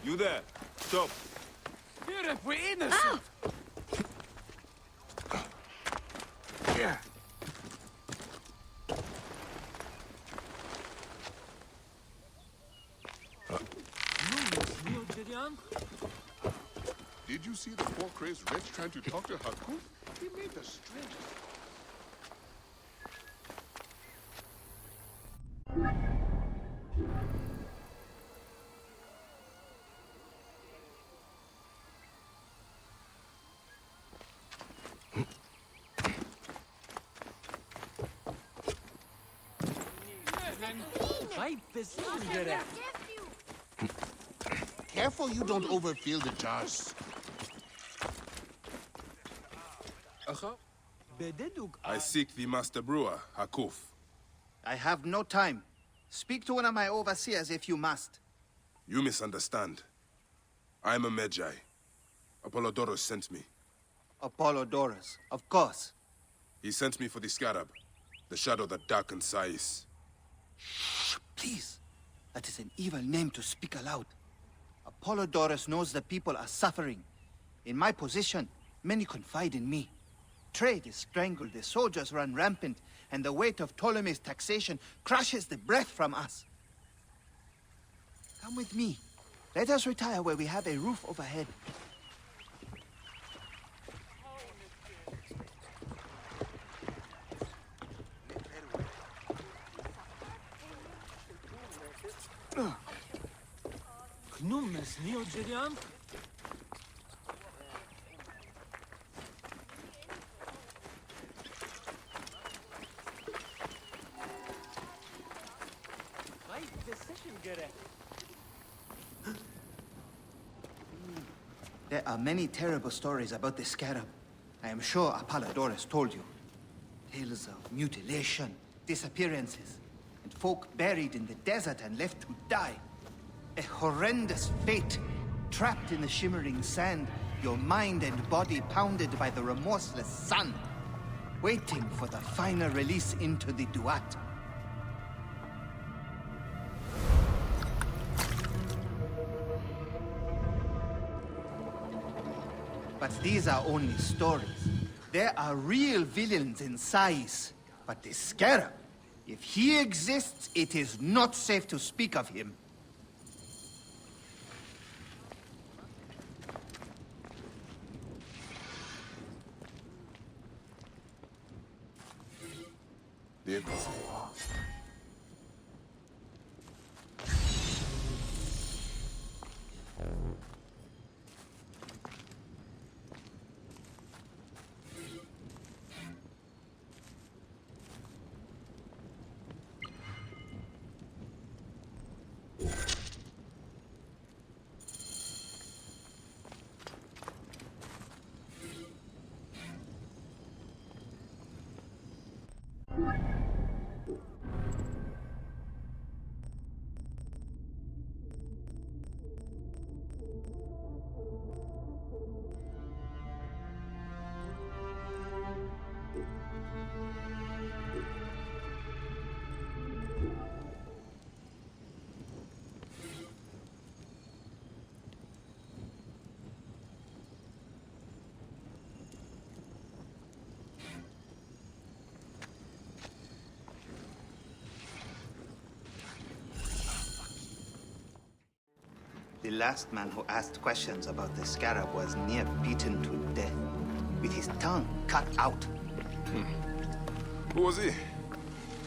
You there! Stop! Here, we're innocent! Here! Did you see the poor-crazed wretch trying to talk to Hakuf? He made the strangest... Careful you don't overfill the jars. I seek the Master Brewer, Hakuf. I have no time. Speak to one of my overseers if you must. You misunderstand. I'm a Magi. Apollodorus sent me. Apollodorus, of course. He sent me for the scarab, the shadow that darkens Sais. Shh, please. That is an evil name to speak aloud. Apollodorus knows the people are suffering. In my position, many confide in me. Trade is strangled, the soldiers run rampant, and the weight of Ptolemy's taxation crushes the breath from us. Come with me. Let us retire where we have a roof overhead. There are many terrible stories about the scarab. I am sure Apollodorus told you. Tales of mutilation, disappearances, and folk buried in the desert and left to die. A horrendous fate, trapped in the shimmering sand, your mind and body pounded by the remorseless sun, waiting for the final release into the Duat. But these are only stories. There are real villains in Sais. But the Scarab, if he exists, it is not safe to speak of him. The last man who asked questions about the scarab was near beaten to death, with his tongue cut out. Who was he?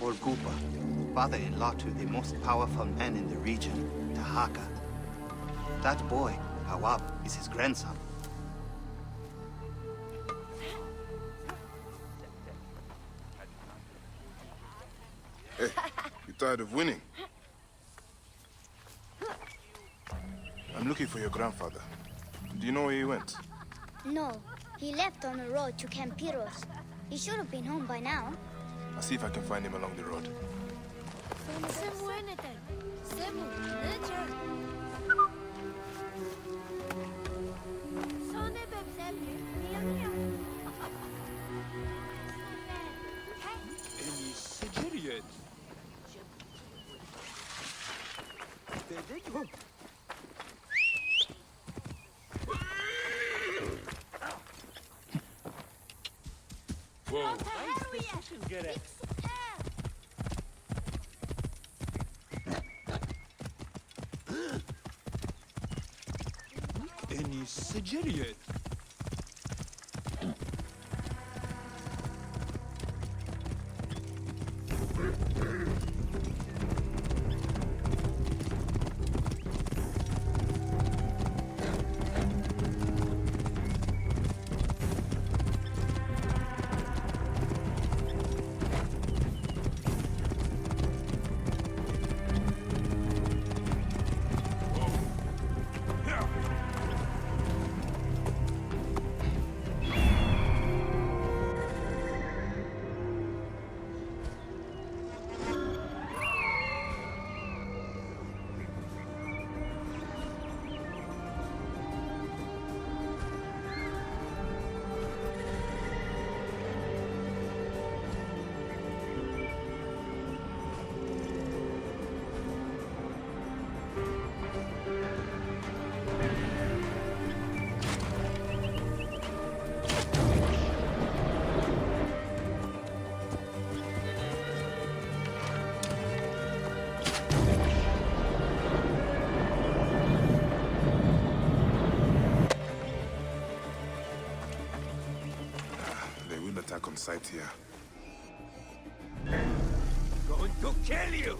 Orgupa, father-in-law to the most powerful man in the region, Tahaka. That boy, Awab, is his grandson. Hey, you tired of winning? I'm looking for your grandfather. Do you know where he went? No, he left on the road to Campiros. He should have been home by now. I'll see if I can find him along the road. Whoa. Any Sigiriot? Attack on sight here. Going to kill you!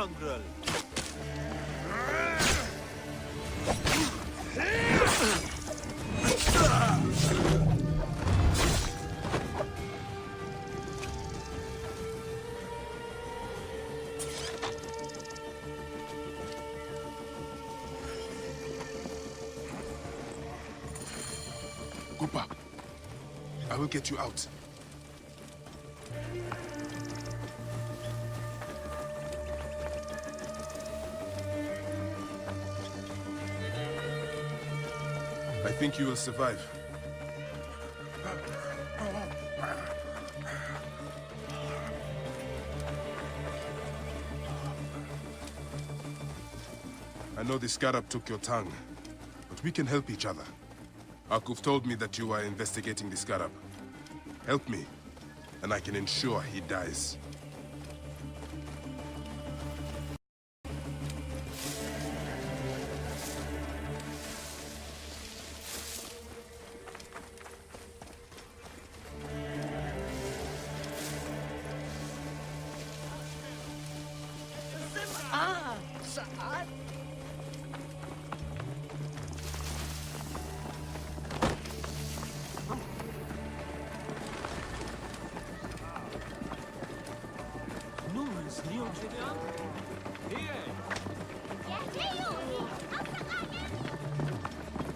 mongrel! Gupa, I will get you out. I think you will survive. I know the scarab took your tongue, but we can help each other. Akuf told me that you are investigating the scarab. Help me, and I can ensure he dies. Saad?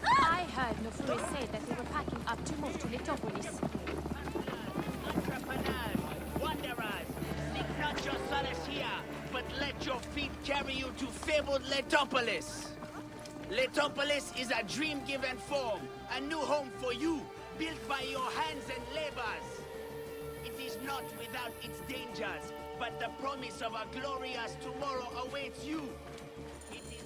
I heard Nufuri say that they were packing up to move to Letopolis. Entrepreneurs, wanderers, seek not your solace here, but let your feet carry you to fabled Letopolis. Letopolis is a dream-given form, a new home for you, built by your hands and labors. It is not without its dangers, but the promise of a glorious tomorrow awaits you. It is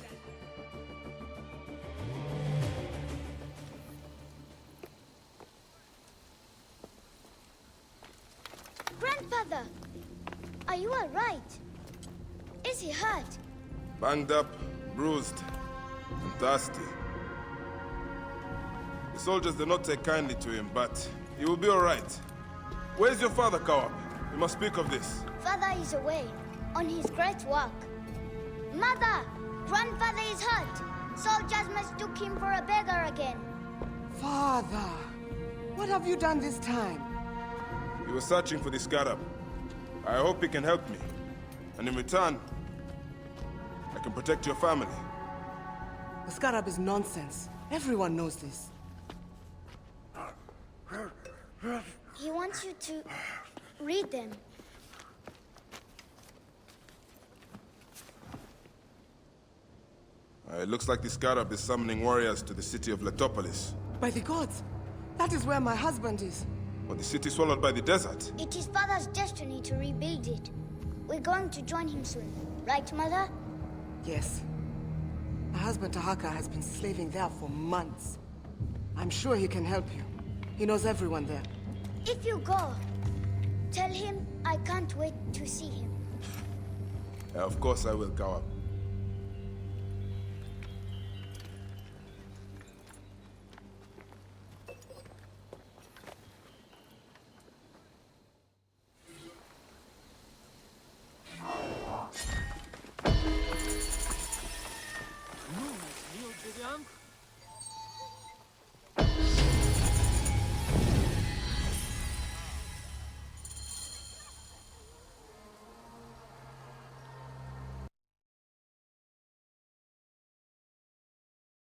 Grandfather, are you all right? Is he hurt? Banged up, bruised, and thirsty. The soldiers did not take kindly to him, but he will be all right. Where's your father, Kawab? We must speak of this. Father is away, on his great work. Mother! Grandfather is hurt! Soldiers mistook him for a beggar again. Father! What have you done this time? He was searching for the scarab. I hope he can help me. And in return, I can protect your family. The scarab is nonsense. Everyone knows this. He wants you to read them. It looks like the scarab is summoning warriors to the city of Letopolis. By the gods! That is where my husband is. Or the city swallowed by the desert. It is Father's destiny to rebuild it. We're going to join him soon. Right, Mother? Yes. My husband Tahaka has been slaving there for months. I'm sure he can help you. He knows everyone there. If you go, tell him I can't wait to see him. Of course I will, Kawab.